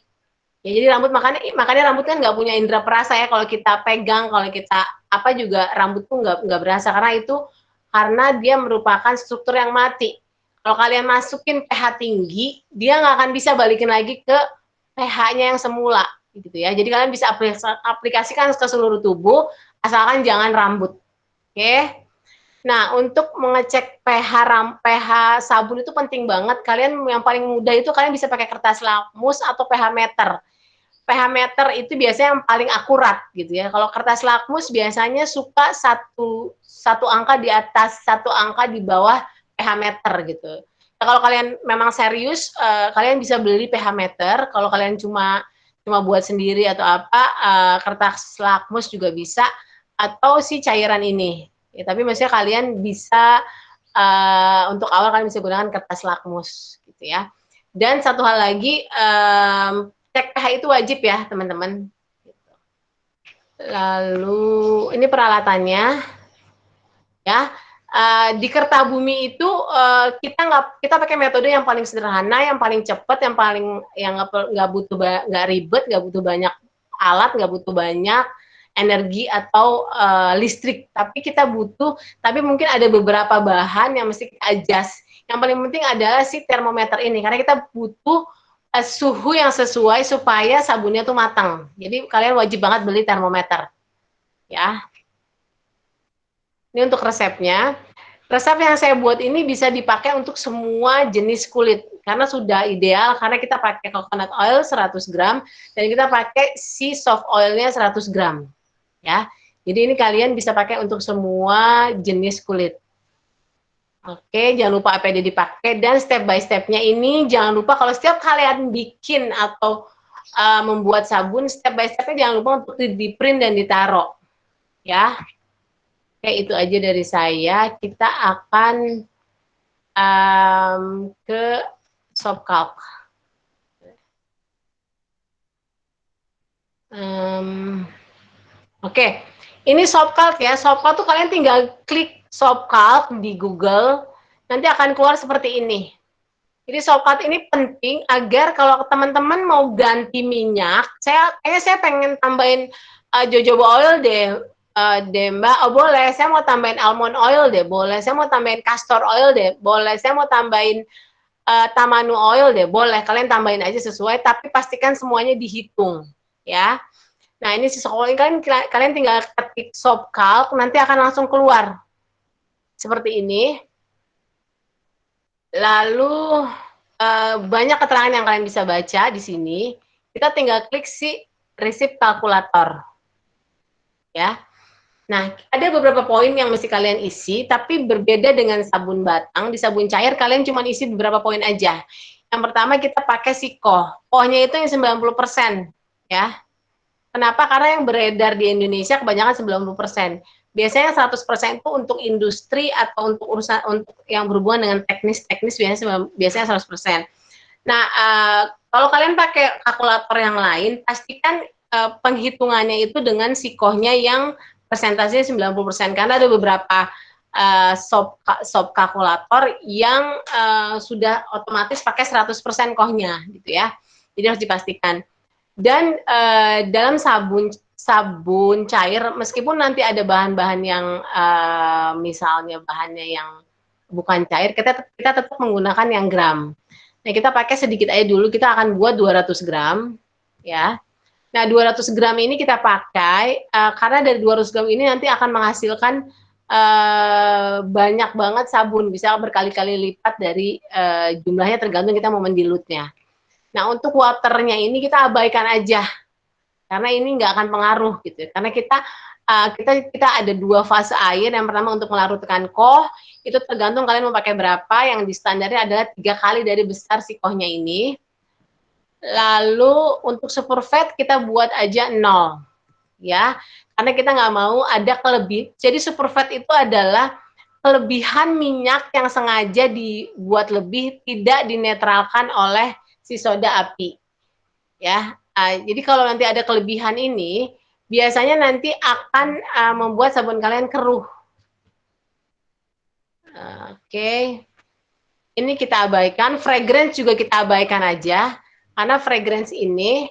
Ya, jadi rambut makanya rambut kan nggak punya indera perasa ya. Kalau kita pegang, kalau kita apa juga rambut tuh nggak berasa karena dia merupakan struktur yang mati. Kalau kalian masukin pH tinggi, dia nggak akan bisa balikin lagi ke pH-nya yang semula, gitu ya. Jadi kalian bisa aplikasikan ke seluruh tubuh, asalkan jangan rambut. Oke? Nah, untuk mengecek pH sabun itu penting banget. Kalian yang paling mudah itu kalian bisa pakai kertas lakmus atau pH meter. pH meter itu biasanya yang paling akurat gitu ya. Kalau kertas lakmus biasanya suka satu angka di atas, satu angka di bawah pH meter gitu. Nah, kalau kalian memang serius, kalian bisa beli pH meter. Kalau kalian cuma buat sendiri atau apa, kertas lakmus juga bisa. Atau si cairan ini. Ya, tapi maksudnya kalian bisa untuk awal kalian bisa gunakan kertas lakmus gitu ya. Dan satu hal lagi, cek pH itu wajib ya teman-teman. Lalu ini peralatannya ya. Di Kertabumi itu kita pakai metode yang paling sederhana, yang paling cepat, yang nggak ribet, nggak butuh banyak alat, nggak butuh banyak energi atau listrik, tapi mungkin ada beberapa bahan yang mesti kita adjust. Yang paling penting adalah si termometer ini, karena kita butuh suhu yang sesuai supaya sabunnya tuh matang. Jadi kalian wajib banget beli termometer, ya. Ini untuk resepnya. Resep yang saya buat ini bisa dipakai untuk semua jenis kulit karena sudah ideal, karena kita pakai coconut oil 100 gram dan kita pakai sea soft oilnya 100 gram ya. Jadi ini kalian bisa pakai untuk semua jenis kulit. Oke, jangan lupa APD dipakai, dan step by stepnya ini jangan lupa kalau setiap kalian bikin atau membuat sabun, step by stepnya jangan lupa untuk di print dan ditaruh ya. Oke, itu aja dari saya. Kita akan ke soft calc. Oke, ini soft calc ya. Soft calc tuh kalian tinggal klik soft calc di Google, nanti akan keluar seperti ini. Jadi soft calc ini penting agar kalau teman-teman mau ganti minyak, saya pengen tambahin jojoba oil deh. Mbak, oh boleh, saya mau tambahin almond oil deh, boleh, saya mau tambahin castor oil deh, boleh, saya mau tambahin tamanu oil deh, boleh, kalian tambahin aja sesuai, tapi pastikan semuanya dihitung, ya. Nah, ini sesuai, kalian tinggal ketik soft calc, nanti akan langsung keluar, seperti ini. Lalu, banyak keterangan yang kalian bisa baca di sini, kita tinggal klik si receipt kalkulator, ya. Nah, ada beberapa poin yang mesti kalian isi, tapi berbeda dengan sabun batang. Di sabun cair, kalian cuma isi beberapa poin aja. Yang pertama, kita pakai si koh. Kohnya itu yang 90%, ya. Kenapa? Karena yang beredar di Indonesia kebanyakan 90%. Biasanya 100% itu untuk industri atau untuk urusan untuk yang berhubungan dengan teknis biasanya 100%. Nah, kalau kalian pakai kalkulator yang lain, pastikan penghitungannya itu dengan si kohnya yang persentasenya 90%, karena ada beberapa soft kalkulator yang sudah otomatis pakai 100% kohnya gitu ya. Jadi harus dipastikan. Dan dalam sabun cair, meskipun nanti ada bahan-bahan yang misalnya bahannya yang bukan cair, kita tetap menggunakan yang gram. Nah, kita pakai sedikit aja dulu, kita akan buat 200 gram ya. Nah, 200 gram ini kita pakai karena dari 200 gram ini nanti akan menghasilkan banyak banget sabun, bisa berkali-kali lipat dari jumlahnya, tergantung kita mau mendilutnya. Nah, untuk waternya ini kita abaikan aja, karena ini nggak akan pengaruh gitu. Karena kita ada 2 fase air. Yang pertama untuk melarutkan koh, itu tergantung kalian mau pakai berapa. Yang di standarnya adalah 3 kali dari besar si kohnya ini. Lalu untuk superfat kita buat aja 0, ya, karena kita nggak mau ada kelebihan. Jadi superfat itu adalah kelebihan minyak yang sengaja dibuat lebih, tidak dinetralkan oleh si soda api, ya. Jadi kalau nanti ada kelebihan ini, biasanya nanti akan membuat sabun kalian keruh. Oke. Ini kita abaikan, fragrance juga kita abaikan aja. Karena fragrance ini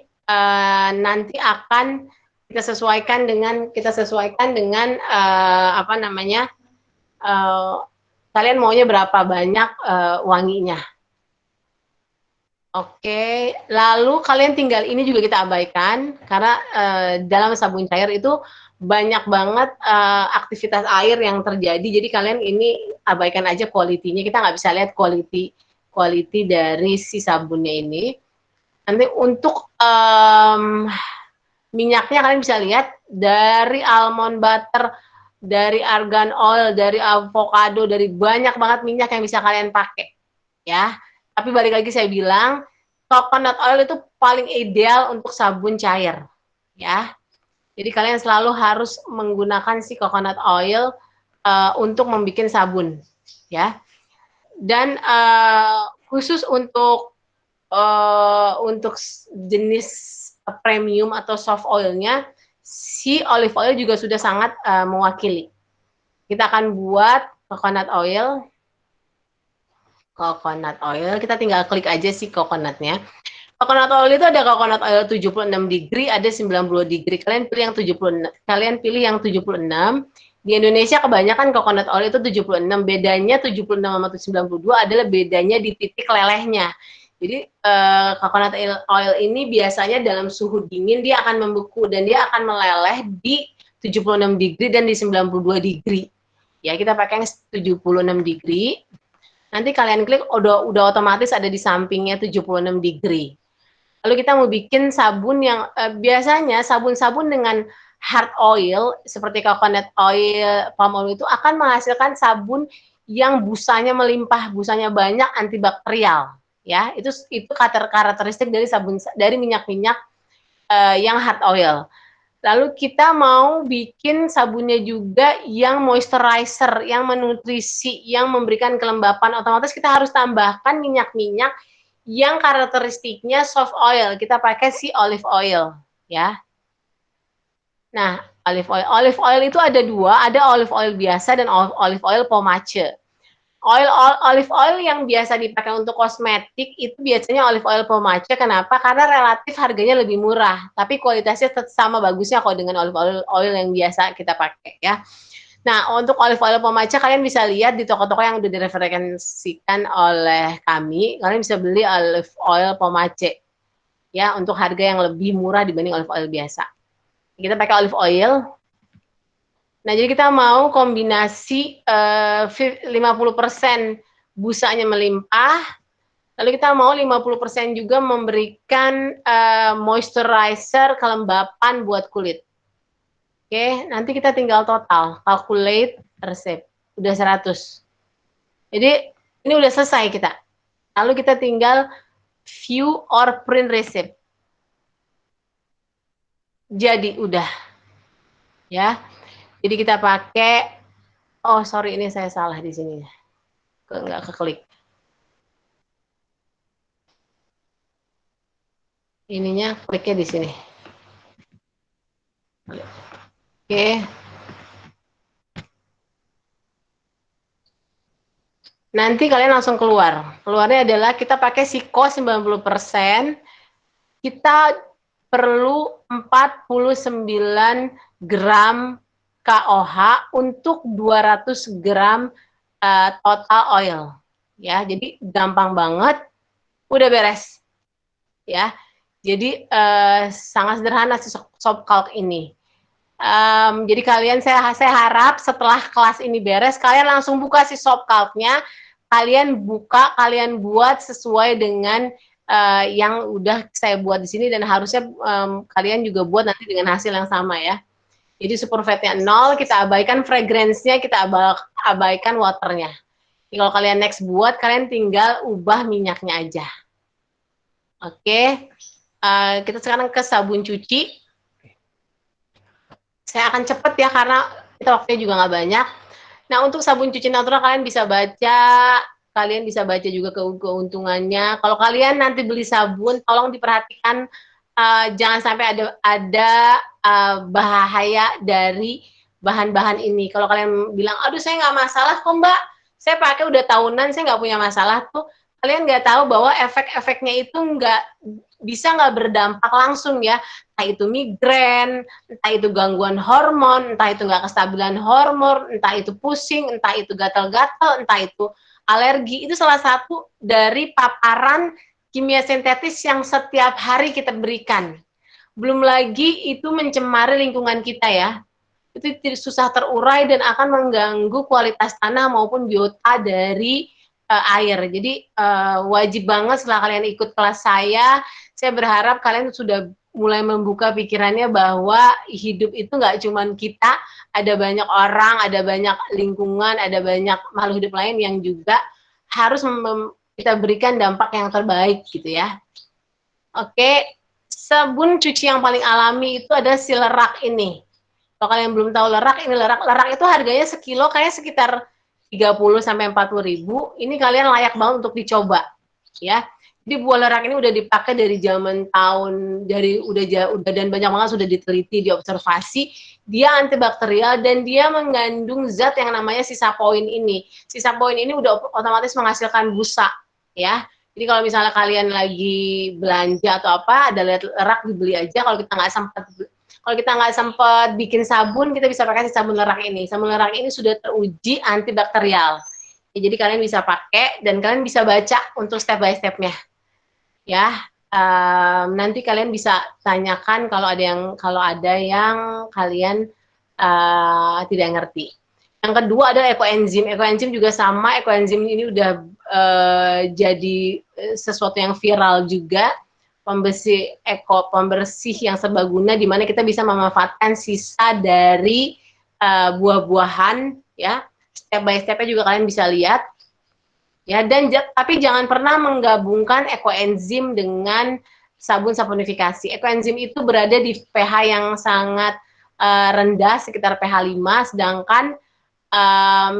nanti akan kita sesuaikan dengan apa namanya, kalian maunya berapa banyak wanginya. Oke, lalu kalian tinggal ini juga kita abaikan karena dalam sabun cair itu banyak banget aktivitas air yang terjadi. Jadi kalian ini abaikan aja quality-nya. Kita nggak bisa lihat quality dari si sabunnya ini. Nanti untuk minyaknya kalian bisa lihat dari almond butter, dari argan oil, dari avocado, dari banyak banget minyak yang bisa kalian pakai, ya. Tapi balik lagi saya bilang, coconut oil itu paling ideal untuk sabun cair, ya. Jadi kalian selalu harus menggunakan si coconut oil untuk membuat sabun, ya. Dan khusus untuk jenis premium atau soft oilnya, si olive oil juga sudah sangat mewakili. Kita akan buat coconut oil. Kita tinggal klik aja si coconutnya. Coconut oil itu ada coconut oil 76 degree, ada 90 degree. Kalian pilih yang 76. Di Indonesia kebanyakan coconut oil itu 76. Bedanya 76 sama 92 adalah bedanya di titik lelehnya. Jadi coconut oil ini biasanya dalam suhu dingin dia akan membeku dan dia akan meleleh di 76 degree dan di 92 degree. Ya, kita pakai yang 76 degree. Nanti kalian klik udah otomatis ada di sampingnya 76 degree. Lalu kita mau bikin sabun yang biasanya sabun-sabun dengan hard oil seperti coconut oil, palm oil itu akan menghasilkan sabun yang busanya melimpah, busanya banyak, antibakterial. Ya, itu karakteristik dari sabun dari minyak-minyak yang hard oil. Lalu kita mau bikin sabunnya juga yang moisturizer, yang menutrisi, yang memberikan kelembapan. Otomatis kita harus tambahkan minyak-minyak yang karakteristiknya soft oil. Kita pakai si olive oil, ya. Nah, olive oil itu ada dua, ada olive oil biasa dan olive oil pomace. Olive oil yang biasa dipakai untuk kosmetik itu biasanya olive oil pomace. Kenapa? Karena relatif harganya lebih murah, tapi kualitasnya tetap sama bagusnya kalau dengan olive oil yang biasa kita pakai, ya. Nah, untuk olive oil pomace kalian bisa lihat di toko-toko yang udah direferensikan oleh kami. Kalian bisa beli olive oil pomace, ya, untuk harga yang lebih murah dibanding olive oil biasa. Kita pakai olive oil. Nah, jadi kita mau kombinasi 50% busanya melimpah, lalu kita mau 50% juga memberikan moisturizer kelembapan buat kulit. Oke, nanti kita tinggal total, calculate resep, udah 100. Jadi, ini udah selesai kita. Lalu kita tinggal view or print resep. Jadi, udah. Ya. Jadi kita pakai, oh sorry ini saya salah di sini, nggak keklik. Ininya kliknya di sini. Oke. Nanti kalian langsung keluar. Keluarnya adalah kita pakai Siko 90%. Kita perlu 49 gram KOH untuk 200 gram total oil. Ya, jadi gampang banget. Udah beres. Ya. Jadi sangat sederhana si soap calc ini. Jadi kalian saya harap setelah kelas ini beres kalian langsung buka si soap calc-nya, kalian buka, kalian buat sesuai dengan yang udah saya buat di sini dan harusnya kalian juga buat nanti dengan hasil yang sama ya. Jadi super fatnya 0, kita abaikan fragrance-nya, kita abaikan waternya. Jadi kalau kalian next buat, kalian tinggal ubah minyaknya aja. Oke, kita sekarang ke sabun cuci. Saya akan cepet ya karena kita waktunya juga nggak banyak. Nah, untuk sabun cuci natural kalian bisa baca juga keuntungannya. Kalau kalian nanti beli sabun, tolong diperhatikan jangan sampai ada bahaya dari bahan-bahan ini. Kalau kalian bilang, aduh saya nggak masalah kok mbak, saya pakai udah tahunan, saya nggak punya masalah tuh. Kalian nggak tahu bahwa efek-efeknya itu bisa nggak berdampak langsung ya. Entah itu migrain, entah itu gangguan hormon, entah itu nggak kestabilan hormon, entah itu pusing, entah itu gatal-gatal, entah itu alergi. Itu salah satu dari paparan kimia sintetis yang setiap hari kita berikan. Belum lagi itu mencemari lingkungan kita ya. Itu susah terurai dan akan mengganggu kualitas tanah maupun biota dari air. Jadi wajib banget setelah kalian ikut kelas saya berharap kalian sudah mulai membuka pikirannya bahwa hidup itu nggak cuman kita, ada banyak orang, ada banyak lingkungan, ada banyak makhluk hidup lain yang juga harus kita berikan dampak yang terbaik gitu ya. Oke, sabun cuci yang paling alami itu ada si lerak ini. Kalau kalian belum tahu lerak, ini lerak itu harganya sekilo kayak sekitar 30 sampai 40 ribu. Ini kalian layak banget untuk dicoba ya. Jadi buah lerak ini udah dipakai dari zaman udah dan banyak banget sudah diteliti, diobservasi. Dia antibakterial dan dia mengandung zat yang namanya sisapoin ini. Sisapoin ini udah otomatis menghasilkan busa, ya. Jadi kalau misalnya kalian lagi belanja atau apa, ada lerak dibeli aja. Kalau kita nggak sempat bikin sabun, kita bisa pakai si sabun lerak ini. Sabun lerak ini sudah teruji antibakterial. Ya, jadi kalian bisa pakai dan kalian bisa baca untuk step by step-nya. Ya, nanti kalian bisa tanyakan kalau ada yang kalian tidak ngerti. Yang kedua adalah ekoenzim. Ekoenzim juga sama. Ekoenzim ini udah jadi sesuatu yang viral juga. Pembersih yang serbaguna, di mana kita bisa memanfaatkan sisa dari buah-buahan, ya. Step by step-nya juga kalian bisa lihat. Ya, dan tapi jangan pernah menggabungkan ekoenzim dengan sabun saponifikasi. Ekoenzim itu berada di pH yang sangat rendah, sekitar pH 5, sedangkan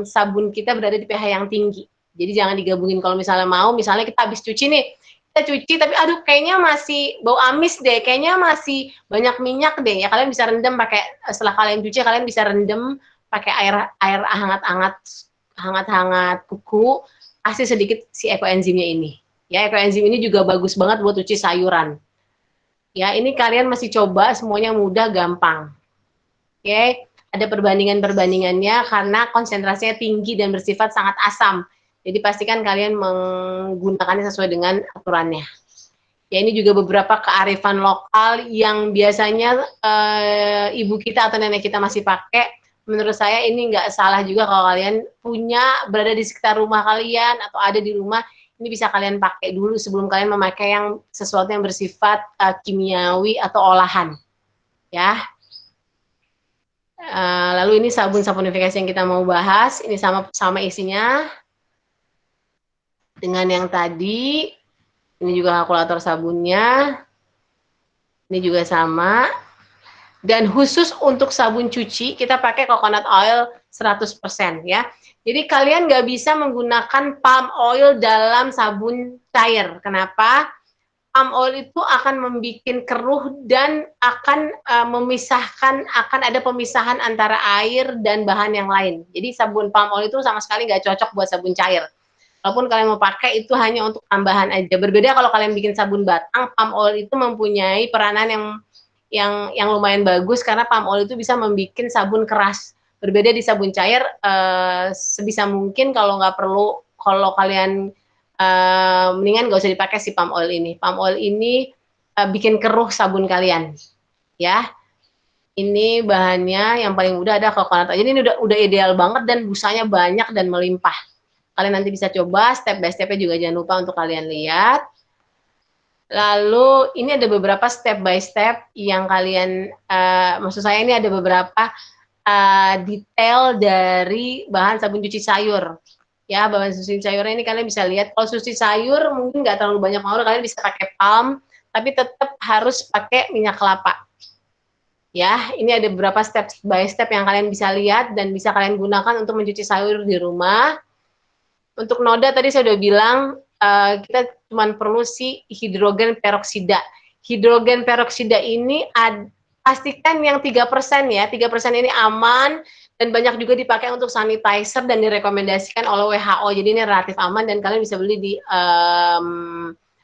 sabun kita berada di pH yang tinggi. Jadi jangan digabungin. Kalau misalnya mau, misalnya kita habis cuci nih, kita cuci tapi aduh kayaknya masih bau amis deh, kayaknya masih banyak minyak deh, ya kalian bisa rendam pakai, setelah kalian cuci kalian bisa rendam pakai air hangat-hangat kuku, kasih sedikit si ekoenzimnya ini. Ya, ekoenzim ini juga bagus banget buat cuci sayuran. Ya, ini kalian masih coba, semuanya mudah, gampang. Oke, ada perbandingannya karena konsentrasinya tinggi dan bersifat sangat asam. Jadi pastikan kalian menggunakannya sesuai dengan aturannya. Ya, ini juga beberapa kearifan lokal yang biasanya ibu kita atau nenek kita masih pakai. Menurut saya ini nggak salah juga kalau kalian punya, berada di sekitar rumah kalian atau ada di rumah, ini bisa kalian pakai dulu sebelum kalian memakai yang sesuatu yang bersifat kimiawi atau olahan. Ya. Lalu ini sabun saponifikasi yang kita mau bahas, ini sama isinya dengan yang tadi. Ini juga kalkulator sabunnya. Ini juga sama. Dan khusus untuk sabun cuci, kita pakai coconut oil 100% ya. Jadi kalian nggak bisa menggunakan palm oil dalam sabun cair. Kenapa? Palm oil itu akan membuat keruh dan akan akan ada pemisahan antara air dan bahan yang lain. Jadi sabun palm oil itu sama sekali nggak cocok buat sabun cair. Walaupun kalian mau pakai itu hanya untuk tambahan aja. Berbeda kalau kalian bikin sabun batang, palm oil itu mempunyai peranan yang lumayan bagus karena palm oil itu bisa membuat sabun keras. Berbeda di sabun cair, sebisa mungkin kalau kalian mendingan nggak usah dipakai si palm oil ini. Palm oil ini bikin keruh sabun kalian, ya. Ini bahannya yang paling mudah ada coconut oil. Jadi ini udah ideal banget dan busanya banyak dan melimpah. Kalian nanti bisa coba step by step-nya juga jangan lupa untuk kalian lihat. Lalu ini ada beberapa step by step yang kalian, maksud saya ini ada beberapa detail dari bahan sabun cuci sayur. Ya, bahan susu sayurnya ini kalian bisa lihat. Kalau susu sayur mungkin nggak terlalu banyak mau, kalian bisa pakai palm, tapi tetap harus pakai minyak kelapa. Ya, ini ada beberapa step by step yang kalian bisa lihat dan bisa kalian gunakan untuk mencuci sayur di rumah. Untuk noda tadi saya udah bilang, kita cuma perlu si hidrogen peroksida. Hidrogen peroksida ini pastikan yang 3% ya, 3% ini aman, dan banyak juga dipakai untuk sanitizer dan direkomendasikan oleh WHO. Jadi ini relatif aman dan kalian bisa beli di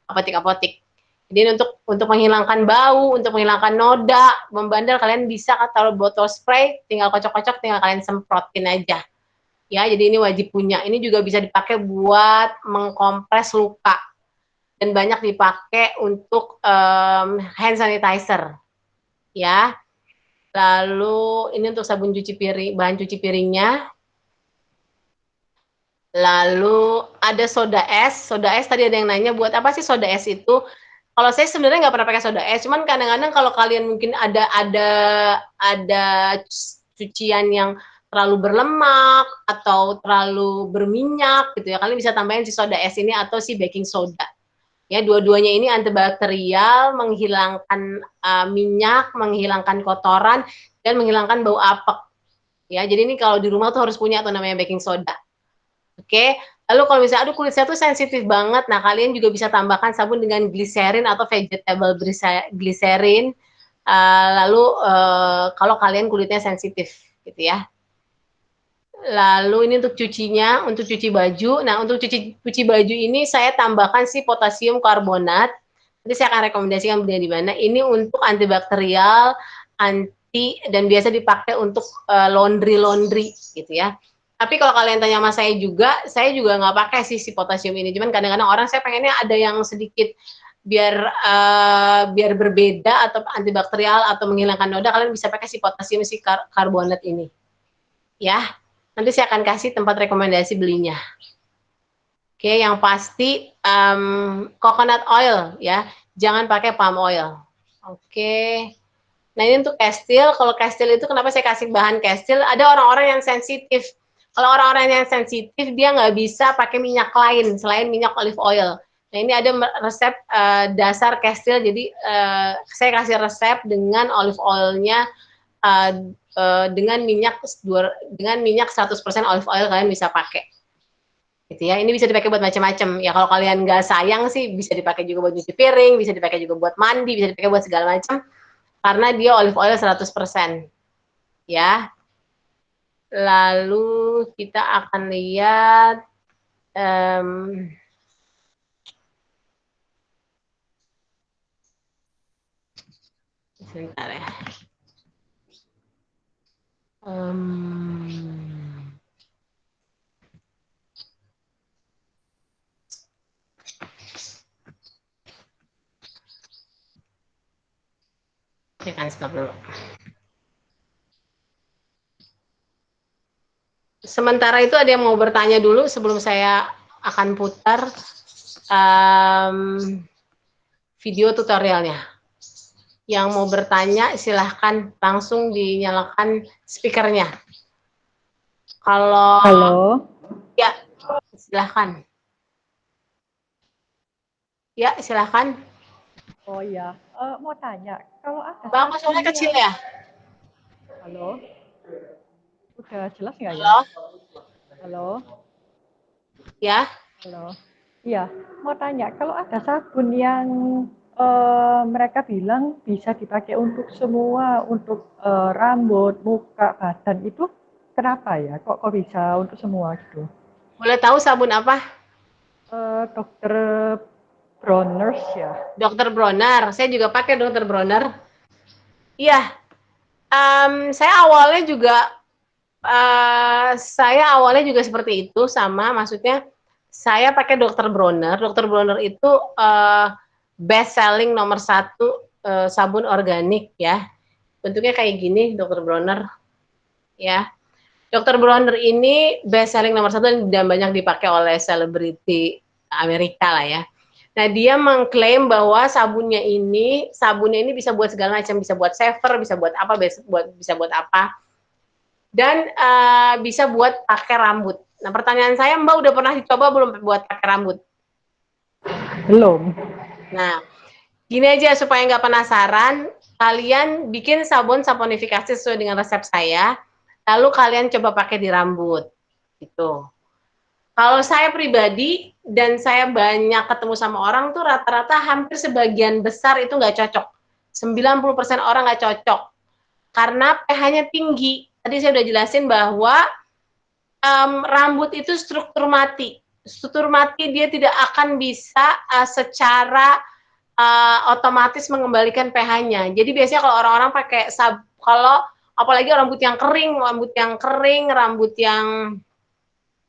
apotek-apotek. Jadi untuk menghilangkan bau, untuk menghilangkan noda, membandel, kalian bisa taruh botol spray, tinggal kocok-kocok, tinggal kalian semprotin aja. Ya, jadi ini wajib punya. Ini juga bisa dipakai buat mengkompres luka dan banyak dipakai untuk hand sanitizer. Ya. Lalu ini untuk sabun cuci piring, bahan cuci piringnya. Lalu ada soda es. Soda es tadi ada yang nanya buat apa sih soda es itu? Kalau saya sebenarnya nggak pernah pakai soda es, cuman kadang-kadang kalau kalian mungkin ada cucian yang terlalu berlemak atau terlalu berminyak gitu ya, kalian bisa tambahin si soda es ini atau si baking soda. Ya, dua-duanya ini antibakterial, menghilangkan minyak, menghilangkan kotoran, dan menghilangkan bau apek. Ya, jadi ini kalau di rumah tuh harus punya tuh namanya baking soda. Oke, lalu kalau misalnya aduh kulit saya tuh sensitif banget, nah kalian juga bisa tambahkan sabun dengan gliserin atau vegetable glycerin. Lalu kalau kalian kulitnya sensitif, gitu ya. Lalu ini untuk cucinya, untuk cuci baju. Nah, untuk cuci baju ini saya tambahkan si potasium karbonat. Nanti saya akan rekomendasikan belinya di mana. Ini untuk antibakterial, dan biasa dipakai untuk laundry gitu ya. Tapi kalau kalian tanya sama saya juga nggak pakai si potasium ini. Cuman kadang-kadang orang saya pengennya ada yang sedikit biar berbeda atau antibakterial atau menghilangkan noda, kalian bisa pakai si potasium si karbonat ini. Ya. Nanti saya akan kasih tempat rekomendasi belinya. Oke, yang pasti coconut oil ya. Jangan pakai palm oil. Oke. Nah, ini untuk Kestil. Kalau Kestil itu kenapa saya kasih bahan Kestil? Ada orang-orang yang sensitif. Kalau orang-orang yang sensitif, dia nggak bisa pakai minyak lain selain minyak olive oil. Nah, ini ada resep dasar Kestil. Jadi, saya kasih resep dengan olive oilnya dengan minyak 100% olive oil kalian bisa pakai. Gitu ya. Ini bisa dipakai buat macam-macam. Ya kalau kalian nggak sayang sih bisa dipakai juga buat nyuci piring, bisa dipakai juga buat mandi, bisa dipakai buat segala macam. Karena dia olive oil 100%. Ya. Lalu kita akan lihat sebentar ya. Saya akan stop dulu. Sementara itu ada yang mau bertanya dulu sebelum saya akan putar video tutorialnya. Yang mau bertanya silahkan langsung dinyalakan speakernya. Kalau Halo. Ya, silahkan. Ya, silahkan. Oh iya, mau tanya, kalau ada Bang, suaranya kecil ya? Halo? Udah jelas nggak ya? Halo? Halo? Ya? Halo? Iya, mau tanya, kalau ada sabun yang mereka bilang bisa dipakai untuk semua, untuk rambut, muka, badan, itu kenapa ya? Kok bisa untuk semua gitu? Boleh tahu sabun apa? Dokter Bronner's ya? Dokter Bronner. Saya juga pakai Dokter Bronner. Iya. Saya awalnya juga seperti itu, sama maksudnya saya pakai Dokter Bronner. Dokter Bronner itu best selling nomor 1 sabun organik ya. Bentuknya kayak gini, Dokter Bronner. Ya. Dokter Bronner ini best selling nomor 1 dan banyak dipakai oleh selebriti Amerika lah ya. Nah, dia mengklaim bahwa sabunnya ini bisa buat segala macam, bisa buat shaver, bisa buat apa, bisa buat apa. Dan bisa buat pakai rambut. Nah, pertanyaan saya, Mbak udah pernah dicoba belum buat pakai rambut? Belum. Nah, gini aja supaya nggak penasaran, kalian bikin sabun saponifikasi sesuai dengan resep saya, lalu kalian coba pakai di rambut. Gitu. Kalau saya pribadi dan saya banyak ketemu sama orang tuh rata-rata hampir sebagian besar itu nggak cocok. 90% orang nggak cocok. Karena pH-nya tinggi. Tadi saya udah jelasin bahwa rambut itu struktur mati. Struktur mati dia tidak akan bisa secara otomatis mengembalikan pH-nya. Jadi biasanya kalau orang-orang pakai kalau apalagi rambut yang kering, rambut yang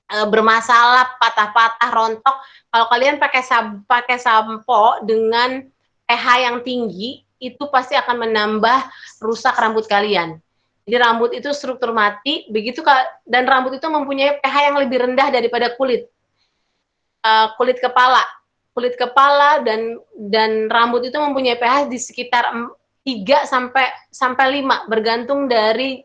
bermasalah, patah-patah, rontok, kalau kalian pakai sampo dengan pH yang tinggi, itu pasti akan menambah rusak rambut kalian. Jadi rambut itu struktur mati, dan rambut itu mempunyai pH yang lebih rendah daripada kulit. Kulit kepala dan rambut itu mempunyai pH di sekitar 3 sampai 5 bergantung dari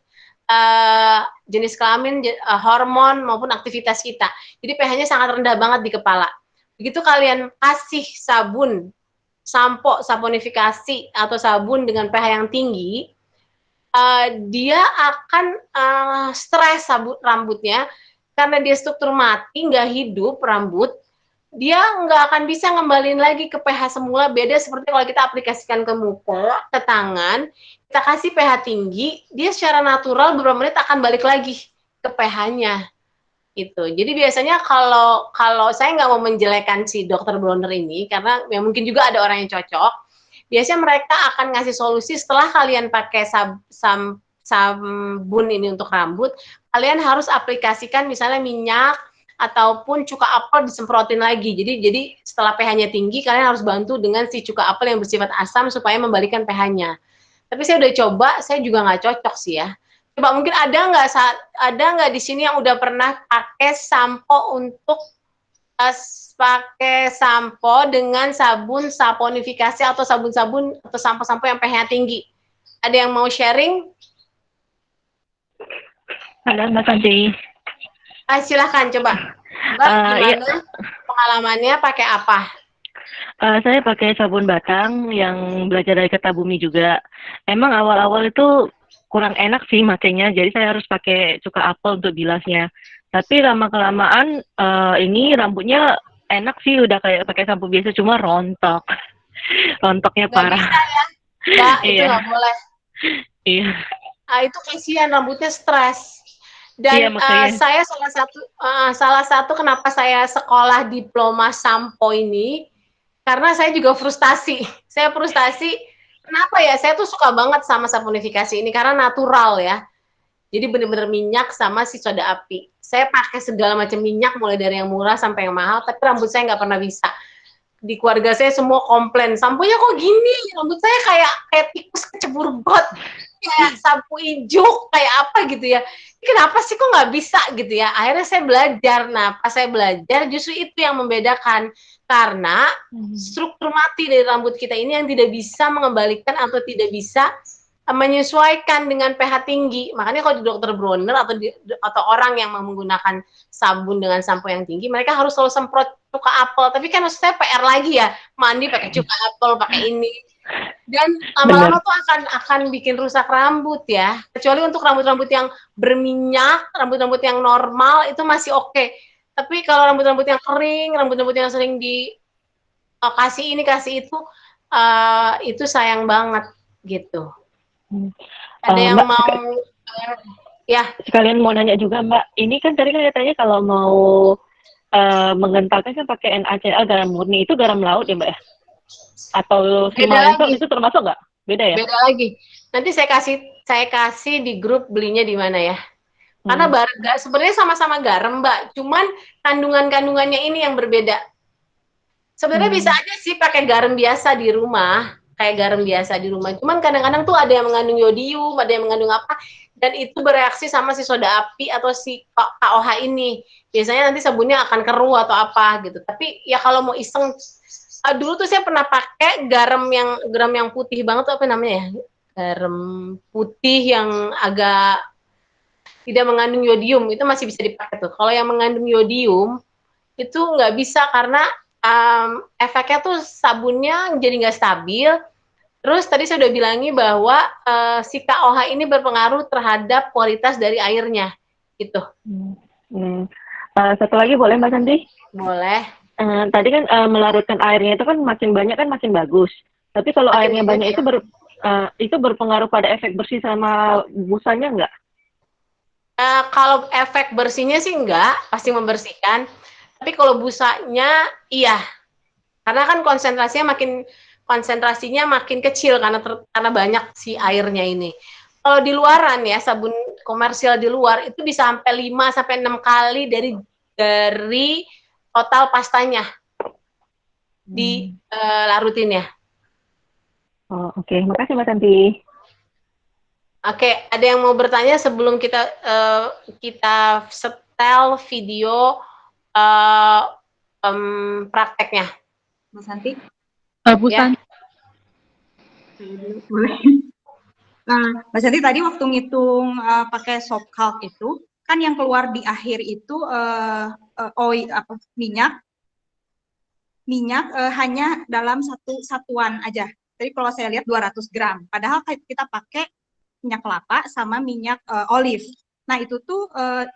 jenis kelamin, hormon maupun aktivitas kita. Jadi pH-nya sangat rendah banget di kepala. Begitu kalian kasih sampo, saponifikasi atau sabun dengan pH yang tinggi, dia akan stres rambutnya karena dia struktur mati, nggak hidup rambut. Dia nggak akan bisa ngembalin lagi ke pH semula, beda seperti kalau kita aplikasikan ke muka, ke tangan, kita kasih pH tinggi, dia secara natural beberapa menit akan balik lagi ke pH-nya. Gitu. Jadi biasanya kalau saya nggak mau menjelekan si Dokter Bronner ini, karena ya mungkin juga ada orang yang cocok, biasanya mereka akan ngasih solusi setelah kalian pakai sabun ini untuk rambut, kalian harus aplikasikan misalnya minyak ataupun cuka apel disemprotin lagi. Jadi setelah pH-nya tinggi, kalian harus bantu dengan si cuka apel yang bersifat asam supaya membalikan pH-nya. Tapi saya udah coba, saya juga nggak cocok sih ya. Coba mungkin ada nggak di sini yang udah pernah pakai sampo untuk pakai sampo dengan sabun saponifikasi atau sabun-sabun atau sampo-sampo yang pH-nya tinggi? Ada yang mau sharing? Halo Mbak Santi. Silahkan coba. Mbak, gimana pengalamannya pakai apa? Saya pakai sabun batang yang belajar dari Kata Bumi juga. Emang awal-awal itu kurang enak sih makainya, jadi saya harus pakai cuka apel untuk bilasnya. Tapi lama-kelamaan ini rambutnya enak sih, udah kayak pakai sampo biasa, cuma rontok. Rontoknya Nggak parah. bisa ya, Mbak, itu Iya. nggak boleh. Iya. Itu kasihan, rambutnya stres. Iya, Dan makanya. saya salah satu kenapa saya sekolah diploma sampo ini, karena saya juga frustasi. Saya frustasi, kenapa ya? Saya tuh suka banget sama saponifikasi ini karena natural ya. Jadi bener-bener minyak sama si soda api. Saya pakai segala macam minyak, mulai dari yang murah sampai yang mahal, tapi rambut saya nggak pernah bisa. Di keluarga saya semua komplain, samponya kok gini, rambut saya kayak tikus kecebur got, kayak sampo ijuk, kayak apa gitu ya. Kenapa sih kok nggak bisa gitu ya? Akhirnya saya belajar. Nah, pas saya belajar, justru itu yang membedakan. Karena struktur mati dari rambut kita ini yang tidak bisa mengembalikan atau tidak bisa menyesuaikan dengan pH tinggi. Makanya kalau di dokter Bronner atau orang yang menggunakan sabun dengan sampo yang tinggi, mereka harus selalu semprot cuka apel. Tapi kan maksud saya PR lagi ya, mandi pakai cuka apel, pakai ini. Dan lama-lama tuh akan bikin rusak rambut ya. Kecuali untuk rambut-rambut yang berminyak, rambut-rambut yang normal itu masih oke. Tapi kalau rambut-rambut yang kering, rambut-rambut yang sering kasih ini kasih itu sayang banget gitu. Ada yang Mbak, mau ya? Sekalian mau nanya juga Mbak, ini kan tadi kan katanya kalau mau mengentalkan kan pakai NaCl garam murni, itu garam laut ya Mbak ya? Atau Simalensol itu termasuk nggak? Beda ya? Beda lagi. Nanti saya kasih di grup belinya di mana ya. Karena sebenarnya sama-sama garam Mbak, cuman kandungannya ini yang berbeda. Sebenarnya bisa aja sih pakai garam biasa di rumah, kayak garam biasa di rumah. Cuman kadang-kadang tuh ada yang mengandung yodium, ada yang mengandung apa, dan itu bereaksi sama si soda api atau si KOH ini. Biasanya nanti sabunnya akan keruh atau apa gitu. Tapi ya kalau mau iseng, dulu tuh saya pernah pakai garam yang putih banget tuh apa namanya ya? Garam putih yang agak tidak mengandung yodium, itu masih bisa dipakai tuh. Kalau yang mengandung yodium itu nggak bisa karena efeknya tuh sabunnya jadi nggak stabil. Terus tadi saya udah bilangi bahwa si KOH ini berpengaruh terhadap kualitas dari airnya, gitu. Satu lagi boleh Mbak Santi? Boleh. Tadi kan melarutkan airnya itu kan makin banyak kan makin bagus. Tapi kalau airnya banyak itu berpengaruh pada efek bersih sama busanya nggak? Kalau efek bersihnya sih enggak, pasti membersihkan. Tapi kalau busanya, iya. Karena kan konsentrasinya makin kecil karena banyak si airnya ini. Kalau di luaran ya, sabun komersial di luar itu bisa sampai 5 sampai 6 kali dari total pastanya di larutin ya. Oh, oke. Makasih Mbak Santi. Oke, ada yang mau bertanya sebelum kita setel video prakteknya? Mas Santi? Bu Santi. Boleh. Nah, Mas Santi tadi waktu ngitung pakai soap calc itu, kan yang keluar di akhir itu minyak hanya dalam satu satuan aja. Jadi kalau saya lihat 200 gram. Padahal kita pakai minyak kelapa sama minyak olive. Nah, itu tuh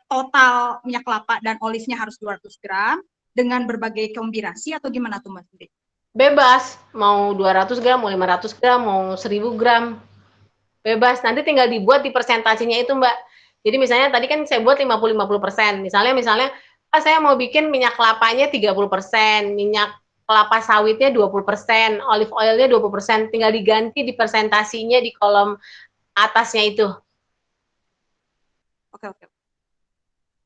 total minyak kelapa dan olive-nya harus 200 gram dengan berbagai kombinasi atau gimana tuh Mas Santi? Bebas, mau 200 gram, mau 500 gram, mau 1000 gram. Bebas, nanti tinggal dibuat di persentasinya itu Mbak. Jadi misalnya tadi kan saya buat 50-50%. Misalnya saya mau bikin minyak kelapanya 30%, minyak kelapa sawitnya 20%, olive oilnya 20%. Tinggal diganti di persentasinya di kolom atasnya itu. Oke.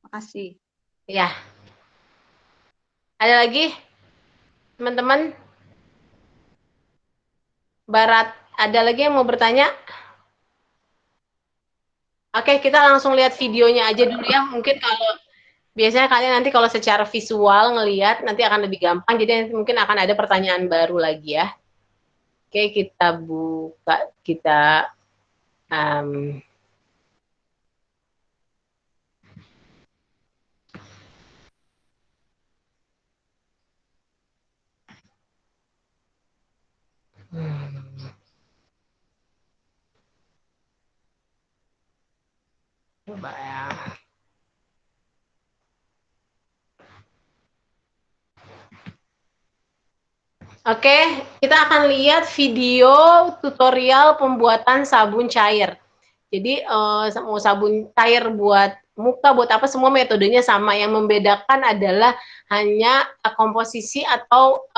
Makasih. Ya. Ada lagi? Teman-teman? Barat, ada lagi yang mau bertanya? Oke, kita langsung lihat videonya aja dulu ya. Mungkin kalau biasanya kalian nanti kalau secara visual ngelihat nanti akan lebih gampang. Jadi mungkin akan ada pertanyaan baru lagi ya. Oke, kita buka, kita um, coba ya. Oke, kita akan lihat video tutorial pembuatan sabun cair. Jadi mau sabun cair buat muka, buat apa, semua metodenya sama. Yang membedakan adalah hanya komposisi atau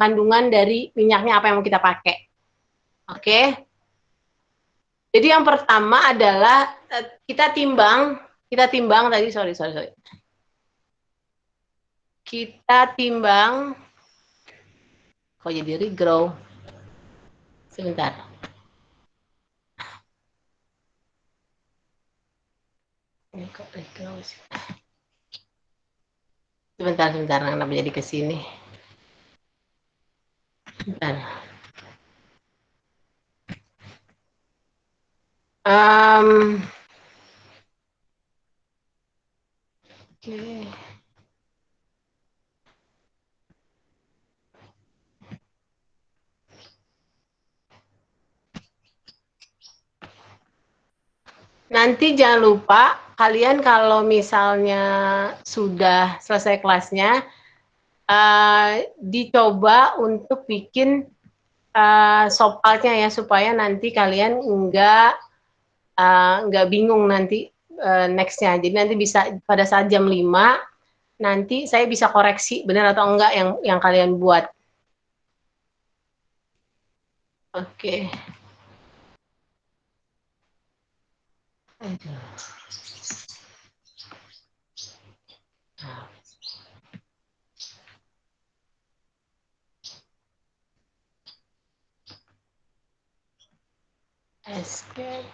kandungan dari minyaknya apa yang mau kita pakai. Oke. Jadi yang pertama adalah kita timbang tadi, sorry. Kita timbang, kok jadi regrow? Sebentar. Ini kok regrow sih? Sebentar, kenapa jadi ke sini? Sebentar. Oke. Nanti jangan lupa kalian kalau misalnya sudah selesai kelasnya, dicoba untuk bikin sopalnya ya, supaya nanti kalian nggak bingung nanti nextnya. Jadi nanti bisa pada saat jam 5 nanti saya bisa koreksi benar atau enggak yang kalian buat. Oke. Escape.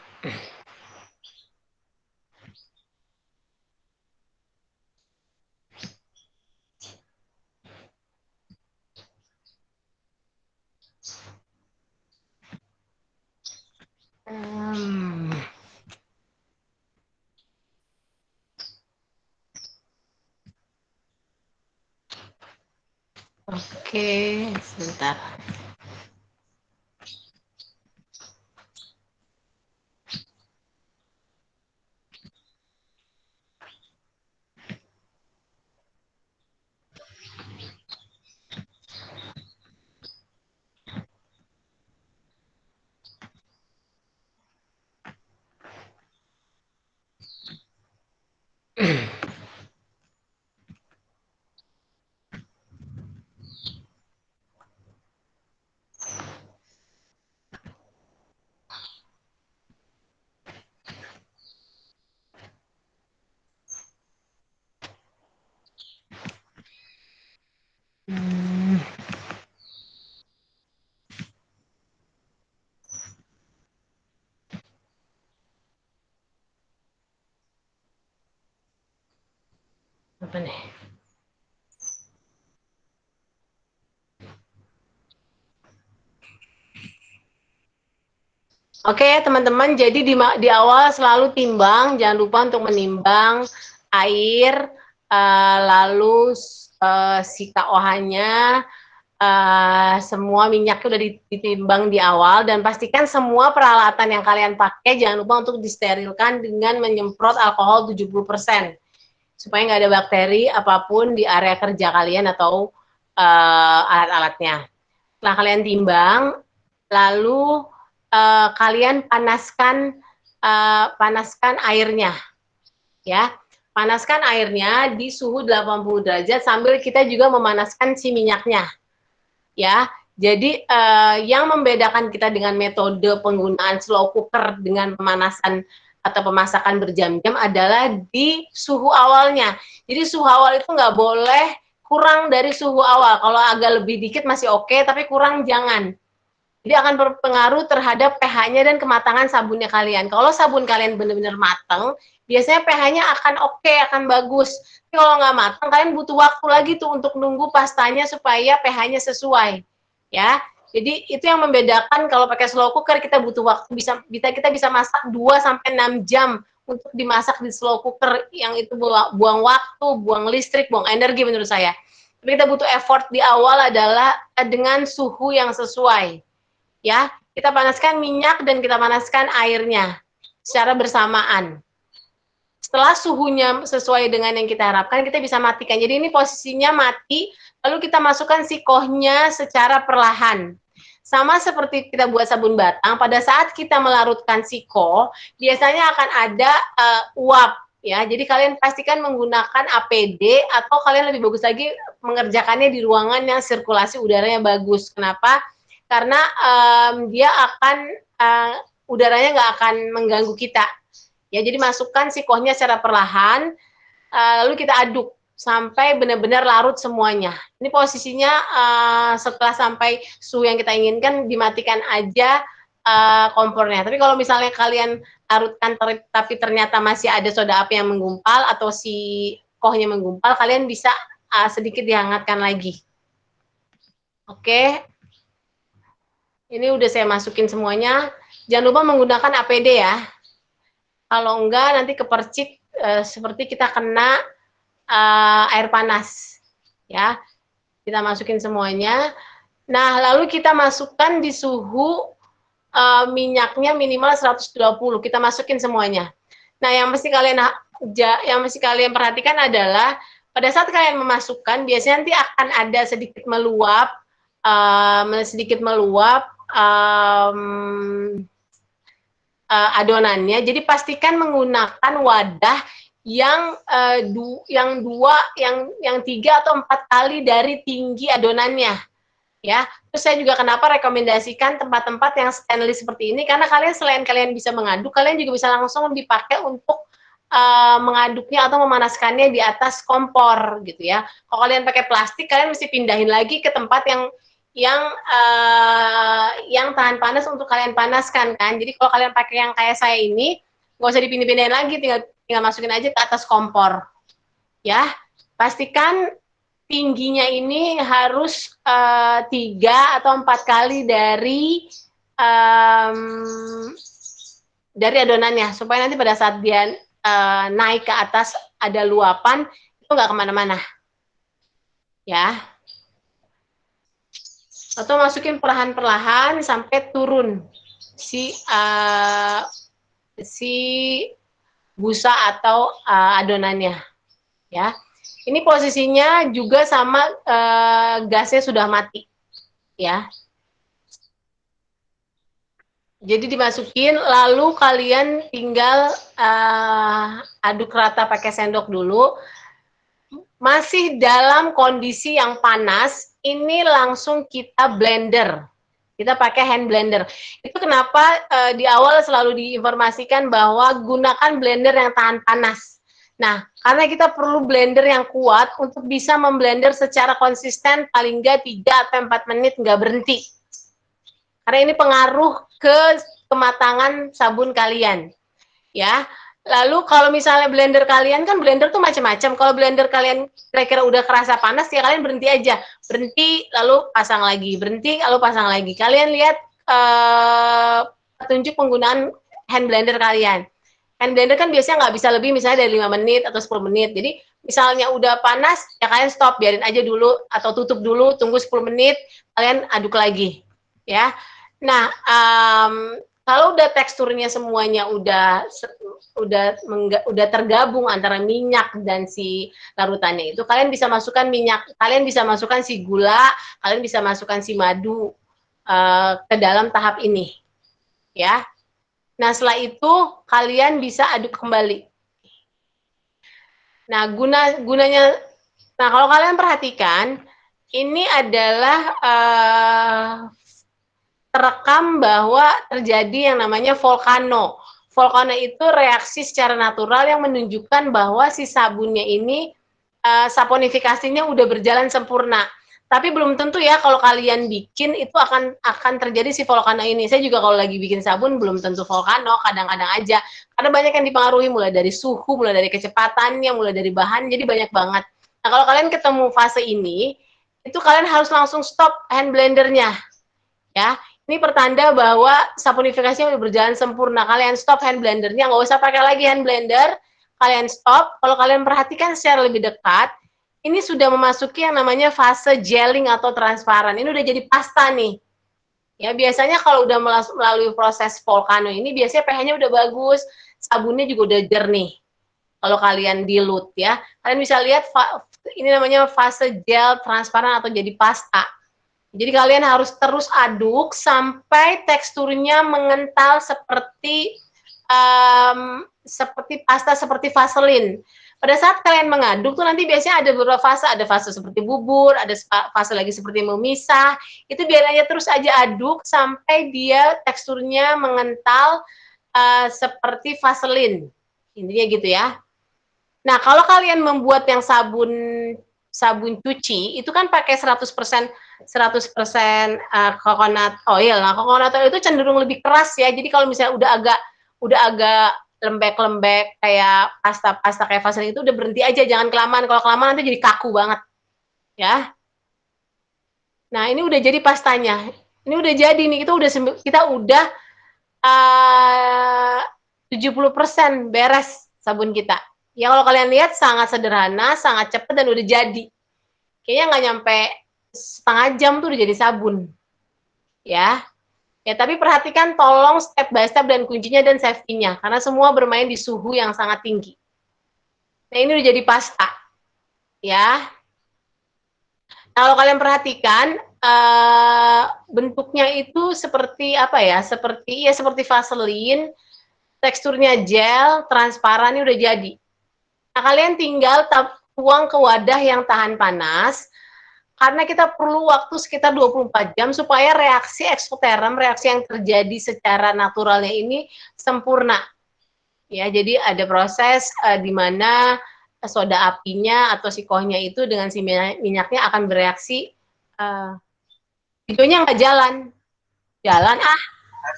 Oke, sebentar. Apa nih? Oke teman-teman, jadi di awal selalu timbang, jangan lupa untuk menimbang air, lalu si KOH-nya, semua minyaknya udah ditimbang di awal, dan pastikan semua peralatan yang kalian pakai jangan lupa untuk disterilkan dengan menyemprot alkohol 70%, supaya nggak ada bakteri apapun di area kerja kalian atau alat-alatnya. Setelah kalian timbang, lalu kalian panaskan airnya, ya. Panaskan airnya di suhu 80 derajat sambil kita juga memanaskan si minyaknya, ya. Jadi yang membedakan kita dengan metode penggunaan slow cooker dengan pemanasan atau pemasakan berjam-jam adalah di suhu awalnya. Jadi suhu awal itu nggak boleh kurang dari suhu awal. Kalau agak lebih dikit masih oke, tapi kurang jangan. Jadi akan berpengaruh terhadap pH-nya dan kematangan sabunnya kalian. Kalau sabun kalian benar-benar matang, biasanya pH-nya akan oke, akan bagus. Tapi kalau nggak matang, kalian butuh waktu lagi tuh untuk nunggu pastanya supaya pH-nya sesuai. Ya, jadi itu yang membedakan kalau pakai slow cooker kita butuh waktu kita bisa masak 2 sampai 6 jam untuk dimasak di slow cooker yang itu buang waktu, buang listrik, buang energi menurut saya. Tapi kita butuh effort di awal adalah dengan suhu yang sesuai. Ya, kita panaskan minyak dan kita panaskan airnya secara bersamaan. Setelah suhunya sesuai dengan yang kita harapkan, kita bisa matikan. Jadi ini posisinya mati, lalu kita masukkan sikohnya secara perlahan. Sama seperti kita buat sabun batang, pada saat kita melarutkan sikoh, biasanya akan ada uap. Ya, jadi kalian pastikan menggunakan APD atau kalian lebih bagus lagi mengerjakannya di ruangan yang sirkulasi udaranya bagus. Kenapa? Karena dia akan udaranya nggak akan mengganggu kita. Ya, jadi masukkan sikohnya secara perlahan, lalu kita aduk sampai benar-benar larut semuanya. Ini posisinya setelah sampai suhu yang kita inginkan, dimatikan aja kompornya. Tapi kalau misalnya kalian larutkan tapi ternyata masih ada soda api yang menggumpal atau si kohnya menggumpal, kalian bisa sedikit dihangatkan lagi. Oke. Ini udah saya masukin semuanya. Jangan lupa menggunakan APD ya. Kalau enggak nanti kepercik seperti kita kena air panas. Ya. Kita masukin semuanya. Nah, lalu kita masukkan di suhu minyaknya minimal 120. Kita masukin semuanya. Nah, yang mesti kalian perhatikan adalah pada saat kalian memasukkan, biasanya nanti akan ada sedikit meluap adonannya. Jadi pastikan menggunakan wadah yang 3 atau 4 kali dari tinggi adonannya. Ya, terus saya juga kenapa rekomendasikan tempat-tempat yang stainless seperti ini, karena kalian selain kalian bisa mengaduk, kalian juga bisa langsung dipakai untuk mengaduknya atau memanaskannya di atas kompor gitu ya. Kalau kalian pakai plastik, kalian mesti pindahin lagi ke tempat yang tahan panas untuk kalian panaskan kan. Jadi kalau kalian pakai yang kayak saya ini, nggak usah dipindah-pindahin lagi, tinggal masukin aja ke atas kompor. Ya, pastikan tingginya ini harus 3 atau 4 kali dari adonannya, supaya nanti pada saat dia naik ke atas ada luapan, itu nggak kemana-mana. Ya. Atau masukin perlahan-perlahan sampai turun si busa atau adonannya. Ya. Ini posisinya juga sama gasnya sudah mati. Ya. Jadi dimasukin, lalu kalian tinggal aduk rata pakai sendok dulu. Masih dalam kondisi yang panas, ini langsung kita blender. Kita pakai hand blender. Itu kenapa di awal selalu diinformasikan bahwa gunakan blender yang tahan panas. Nah, karena kita perlu blender yang kuat untuk bisa memblender secara konsisten paling nggak 3 atau 4 menit nggak berhenti. Karena ini pengaruh ke kematangan sabun kalian. Ya. Lalu kalau misalnya blender kalian, kan blender tuh macam-macam. Kalau blender kalian kira-kira udah kerasa panas, ya kalian berhenti aja. Berhenti, lalu pasang lagi. Berhenti, lalu pasang lagi. Kalian lihat petunjuk penggunaan hand blender kalian. Hand blender kan biasanya nggak bisa lebih misalnya dari 5 menit atau 10 menit. Jadi misalnya udah panas, ya kalian stop, biarin aja dulu. Atau tutup dulu, tunggu 10 menit, kalian aduk lagi. Ya. Nah, kalau udah teksturnya semuanya udah tergabung antara minyak dan si larutannya itu, kalian bisa masukkan minyak, kalian bisa masukkan si gula, kalian bisa masukkan si madu ke dalam tahap ini. Ya. Nah, setelah itu kalian bisa aduk kembali. Nah, gunanya, nah kalau kalian perhatikan, ini adalah terekam bahwa terjadi yang namanya volcano. Volcano itu reaksi secara natural yang menunjukkan bahwa si sabunnya ini saponifikasinya udah berjalan sempurna. Tapi belum tentu ya kalau kalian bikin itu akan terjadi si volcano ini. Saya juga kalau lagi bikin sabun belum tentu volcano, kadang-kadang aja. Karena banyak yang dipengaruhi mulai dari suhu, mulai dari kecepatannya, mulai dari bahan, jadi banyak banget. Nah, kalau kalian ketemu fase ini, itu kalian harus langsung stop hand blendernya. Ya, ini pertanda bahwa saponifikasinya udah berjalan sempurna. Kalian stop hand blendernya, nggak usah pakai lagi hand blender. Kalian stop. Kalau kalian perhatikan secara lebih dekat, ini sudah memasuki yang namanya fase gelling atau transparan. Ini udah jadi pasta nih. Ya, biasanya kalau udah melalui proses volcano ini, biasanya pH-nya udah bagus, sabunnya juga udah jernih. Kalau kalian dilute ya, kalian bisa lihat ini namanya fase gel transparan atau jadi pasta. Jadi kalian harus terus aduk sampai teksturnya mengental seperti pasta, seperti vaselin. Pada saat kalian mengaduk tuh nanti biasanya ada beberapa fase, ada fase seperti bubur, ada fase lagi seperti memisah. Itu biar aja terus aja aduk sampai dia teksturnya mengental seperti vaselin. Intinya gitu ya. Nah, kalau kalian membuat yang sabun cuci itu kan pakai 100% coconut oil. Nah, coconut oil itu cenderung lebih keras ya. Jadi kalau misalnya udah agak lembek-lembek kayak pasta kayak vaselin itu udah berhenti aja, jangan kelamaan. Kalau kelamaan nanti jadi kaku banget. Ya. Nah, ini udah jadi pastanya. Ini udah jadi nih, kita udah 70% beres sabun kita. Ya kalau kalian lihat sangat sederhana, sangat cepat dan udah jadi. Kayaknya nggak nyampe setengah jam tuh udah jadi sabun. Ya. Ya, tapi perhatikan tolong step by step dan kuncinya dan safety-nya, karena semua bermain di suhu yang sangat tinggi. Nah, ini udah jadi pasta. Ya. Nah, kalau kalian perhatikan, bentuknya itu seperti apa ya? Seperti vaselin, teksturnya gel, transparan, ini udah jadi. Nah, kalian tinggal tuang ke wadah yang tahan panas, karena kita perlu waktu sekitar 24 jam supaya reaksi eksoterm, reaksi yang terjadi secara naturalnya ini sempurna. Ya, jadi ada proses di mana soda apinya atau si kohnya itu dengan si minyaknya akan bereaksi. Videonya nggak jalan. Jalan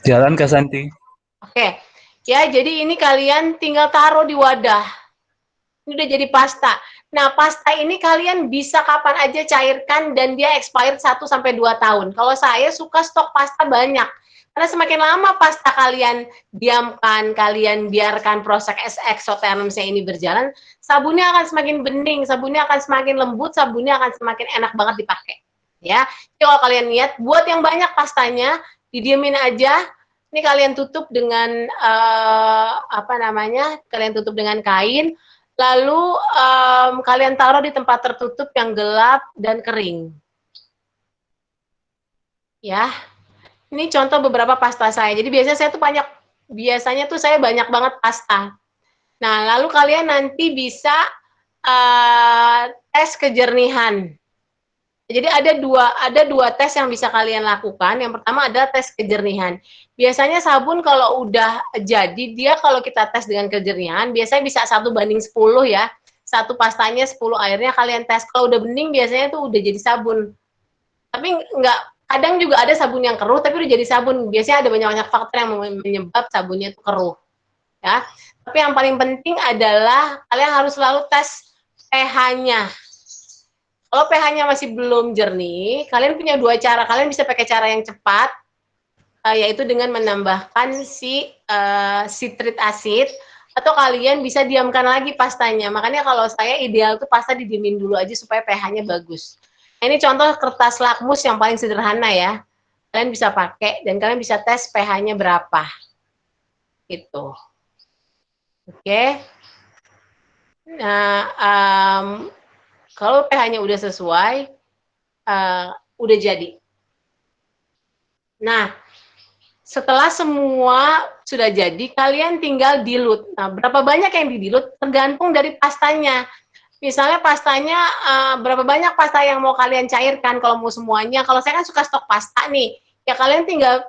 Jalan Kak Santi. Oke. Ya, jadi ini kalian tinggal taruh di wadah. Ini udah jadi pasta. Nah, pasta ini kalian bisa kapan aja cairkan dan dia expired 1-2 tahun. Kalau saya suka stok pasta banyak. Karena semakin lama pasta kalian diamkan, kalian biarkan proses eksotermnya ini berjalan, sabunnya akan semakin bening, sabunnya akan semakin lembut, sabunnya akan semakin enak banget dipakai. Ya, jadi kalau kalian lihat, buat yang banyak pastanya, didiemin aja. Ini kalian tutup dengan kalian tutup dengan kain. Lalu kalian taruh di tempat tertutup yang gelap dan kering. Ya, ini contoh beberapa pasta saya. Jadi biasanya saya banyak banget pasta. Nah, lalu kalian nanti bisa tes kejernihan. Jadi ada dua tes yang bisa kalian lakukan. Yang pertama adalah tes kejernihan. Biasanya sabun kalau udah jadi, dia kalau kita tes dengan kejernihan, biasanya bisa 1:10 ya. Satu pastanya 10 airnya kalian tes. Kalau udah bening biasanya tuh udah jadi sabun. Tapi kadang juga ada sabun yang keruh tapi udah jadi sabun. Biasanya ada banyak faktor yang menyebab sabunnya itu keruh. Ya. Tapi yang paling penting adalah kalian harus selalu tes pH-nya. Kalau pH-nya masih belum jernih, kalian punya dua cara. Kalian bisa pakai cara yang cepat, yaitu dengan menambahkan citric acid, atau kalian bisa diamkan lagi pastanya. Makanya kalau saya ideal tuh pasta didiemin dulu aja supaya pH-nya bagus. Nah, ini contoh kertas lakmus yang paling sederhana ya. Kalian bisa pakai dan kalian bisa tes pH-nya berapa. Gitu. Oke. Nah, kalau pH-nya udah sesuai, udah jadi. Nah, setelah semua sudah jadi, kalian tinggal dilute. Nah, berapa banyak yang dilute tergantung dari pastanya. Misalnya pastanya, berapa banyak pasta yang mau kalian cairkan, kalau mau semuanya. Kalau saya kan suka stok pasta nih, ya kalian tinggal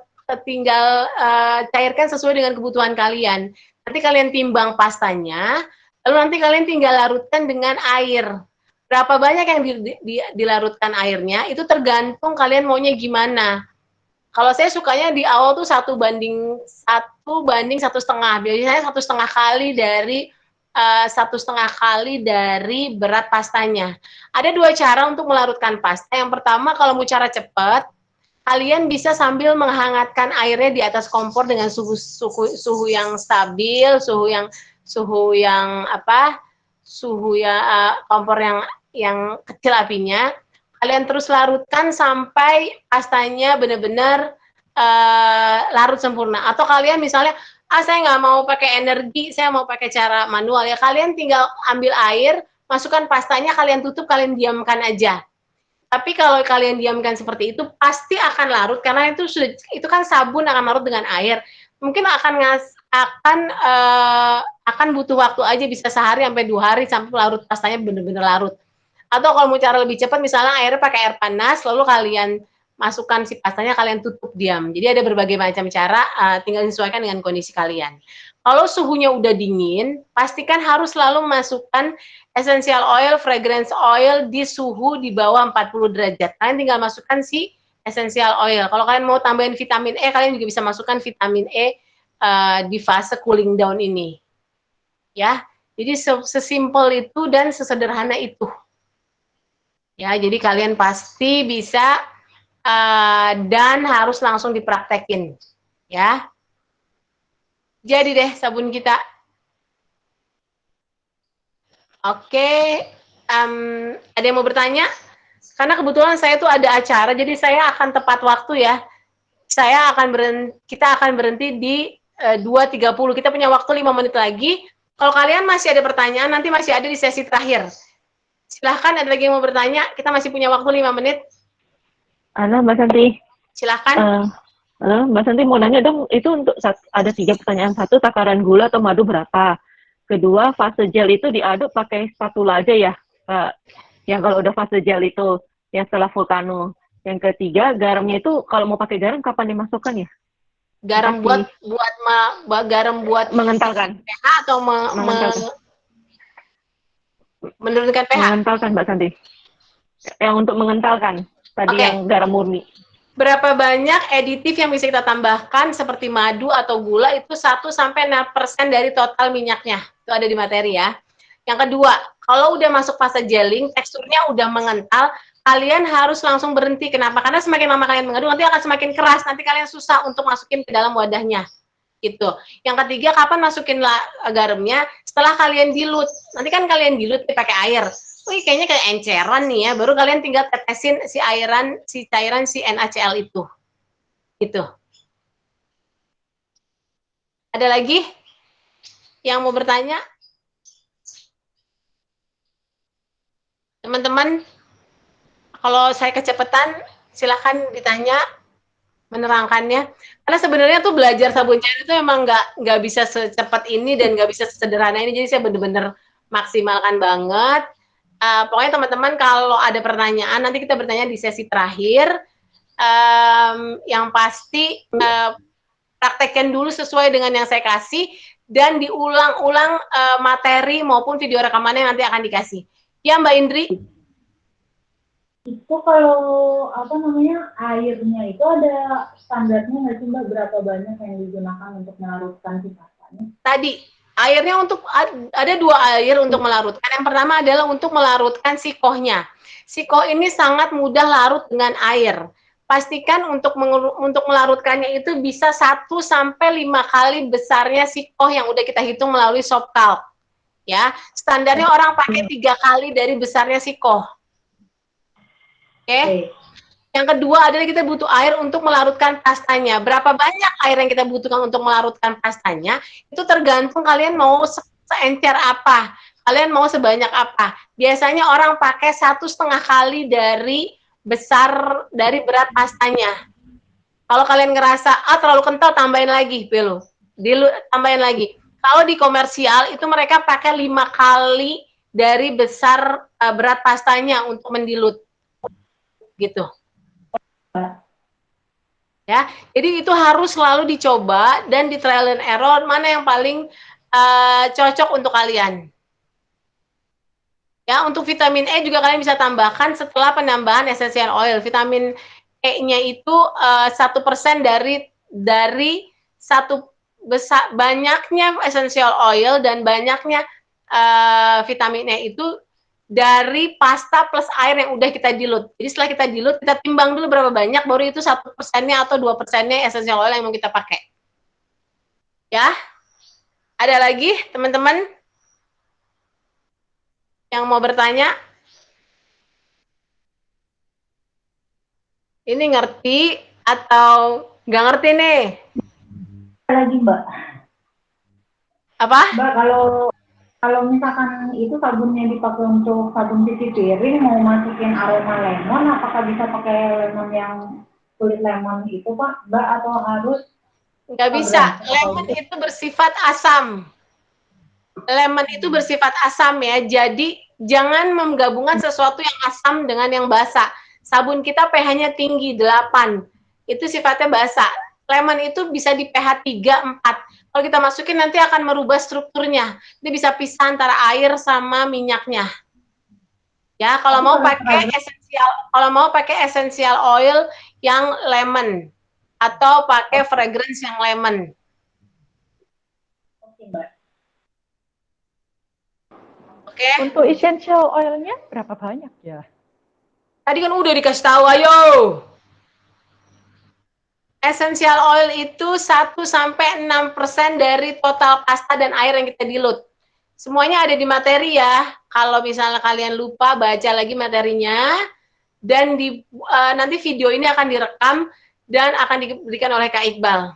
cairkan sesuai dengan kebutuhan kalian. Nanti kalian timbang pastanya, lalu nanti kalian tinggal larutkan dengan air. Berapa banyak yang dilarutkan airnya, itu tergantung kalian maunya gimana. Kalau saya sukanya di awal tuh 1:1 1,5. Biasanya 1,5 kali dari 1,5 kali dari berat pastanya. Ada 2 cara untuk melarutkan pasta. Yang pertama, kalau mau cara cepat, kalian bisa sambil menghangatkan airnya di atas kompor dengan suhu yang stabil, suhu yang kompor yang kecil apinya. Kalian terus larutkan sampai pastanya benar-benar larut sempurna. Atau kalian misalnya, saya nggak mau pakai energi, saya mau pakai cara manual, ya kalian tinggal ambil air, masukkan pastanya, kalian tutup, kalian diamkan aja. Tapi kalau kalian diamkan seperti itu, pasti akan larut, karena itu kan sabun akan larut dengan air. Mungkin akan butuh waktu aja, bisa sehari sampai 2 hari sampai larut pastanya benar-benar larut. Atau kalau mau cara lebih cepat, misalnya airnya pakai air panas, lalu kalian masukkan si pastanya, kalian tutup diam. Jadi ada berbagai macam cara, tinggal disesuaikan dengan kondisi kalian. Kalau suhunya udah dingin, pastikan harus selalu masukkan essential oil, fragrance oil di suhu di bawah 40 derajat. Kalian tinggal masukkan si essential oil. Kalau kalian mau tambahin vitamin E, kalian juga bisa masukkan vitamin E di fase cooling down ini. Ya, jadi sesimpel itu dan sesederhana itu. Ya, jadi kalian pasti bisa dan harus langsung dipraktekin. Ya. Jadi deh sabun kita. Oke, ada yang mau bertanya? Karena kebetulan saya tuh ada acara, jadi saya akan tepat waktu ya. Kita akan berhenti di 2:30. Kita punya waktu 5 menit lagi. Kalau kalian masih ada pertanyaan, nanti masih ada di sesi terakhir. Silahkan, ada lagi yang mau bertanya? Kita masih punya waktu 5 menit. Halo Mbak Santi. Silahkan. Halo Mbak Santi, mau nanya dong, itu untuk ada 3 pertanyaan. 1, takaran gula atau madu berapa? Kedua, fase gel itu diaduk pakai spatula aja ya? Yang kalau udah fase gel itu, yang setelah vulcano. Yang ketiga, garamnya itu kalau mau pakai garam kapan dimasukkan ya? Garam buat mengentalkan pH atau menurunkan pH? Mengentalkan Mbak Santi. Yang untuk mengentalkan tadi yang garam murni. Berapa banyak aditif yang bisa kita tambahkan seperti madu atau gula, itu 1-6% dari total minyaknya. Itu ada di materi ya. Yang kedua, kalau udah masuk fase gelling, teksturnya udah mengental, kalian harus langsung berhenti. Kenapa? Karena semakin lama kalian mengaduk, nanti akan semakin keras. Nanti kalian susah untuk masukin ke dalam wadahnya. Gitu. Yang ketiga, kapan masukin garamnya? Setelah kalian dilut. Nanti kan kalian dilut pakai air. Wih, kayaknya kayak enceran nih ya. Baru kalian tinggal tetesin si cairan si NaCl itu. Gitu. Ada lagi yang mau bertanya? Teman-teman, kalau saya kecepatan, silahkan ditanya, menerangkannya. Karena sebenarnya tuh belajar sabun cair itu memang nggak bisa secepat ini dan nggak bisa sesederhana ini. Jadi saya benar-benar maksimalkan banget. Pokoknya teman-teman kalau ada pertanyaan, nanti kita bertanya di sesi terakhir. Yang pasti praktekkan dulu sesuai dengan yang saya kasih dan diulang-ulang materi maupun video rekamannya nanti akan dikasih. Ya Mbak Indri? Itu kalau airnya itu ada standarnya nggak sih Mbak, berapa banyak yang digunakan untuk melarutkan si pastanya? Tadi airnya ada 2 air untuk melarutkan. Yang pertama adalah untuk melarutkan sikohnya. Sikoh ini sangat mudah larut dengan air. Pastikan untuk melarutkannya itu bisa 1-5 kali besarnya sikoh yang udah kita hitung melalui shop calc. Ya, standarnya orang pakai 3 kali dari besarnya sikoh. Oke. Yang kedua adalah kita butuh air untuk melarutkan pastanya. Berapa banyak air yang kita butuhkan untuk melarutkan pastanya, itu tergantung kalian mau seencer apa, kalian mau sebanyak apa. Biasanya orang pakai 1,5 kali dari berat pastanya. Kalau kalian ngerasa, terlalu kental, tambahin lagi, tambahin lagi. Kalau di komersial, itu mereka pakai 5 kali dari berat pastanya untuk mendilut. Gitu. Ya, jadi itu harus selalu dicoba dan di trial and error mana yang paling cocok untuk kalian. Ya, untuk vitamin E juga kalian bisa tambahkan setelah penambahan essential oil. Vitamin E-nya itu 1% dari banyaknya essential oil dan banyaknya vitamin E itu dari pasta plus air yang udah kita dilute. Jadi setelah kita dilute, kita timbang dulu berapa banyak, baru itu 1%-nya atau 2%-nya essential oil yang mau kita pakai. Ya, ada lagi teman-teman yang mau bertanya? Ini ngerti atau nggak ngerti nih? Lagi Mbak. Apa? Mbak, kalau misalkan itu sabunnya dipakai untuk sabun cuci piring, mau masukin aroma lemon, apakah bisa pakai lemon yang kulit lemon itu Pak, Mbak, atau harus? Nggak bisa. Lemon itu bersifat asam. Lemon itu bersifat asam ya, jadi jangan menggabungkan sesuatu yang asam dengan yang basa. Sabun kita pH-nya tinggi, 8. Itu sifatnya basa. Lemon itu bisa di pH 3, 4. Kalau kita masukin nanti akan merubah strukturnya. Dia bisa pisah antara air sama minyaknya. Ya, kalau mau pakai essential oil yang lemon atau pakai fragrance yang lemon. Oke, Mbak. Oke. Untuk essential oilnya berapa banyak ya? Tadi kan udah dikasih tahu, ayo. Essential oil itu 1-6% dari total pasta dan air yang kita dilute. Semuanya ada di materi ya. Kalau misalnya kalian lupa, baca lagi materinya. Dan nanti video ini akan direkam dan akan diberikan oleh Kak Iqbal.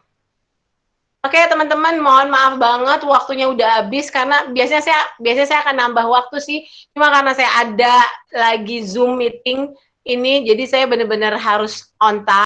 Oke teman-teman, mohon maaf banget waktunya udah habis karena biasanya saya akan nambah waktu sih. Cuma karena saya ada lagi Zoom meeting ini, jadi saya benar-benar harus on time.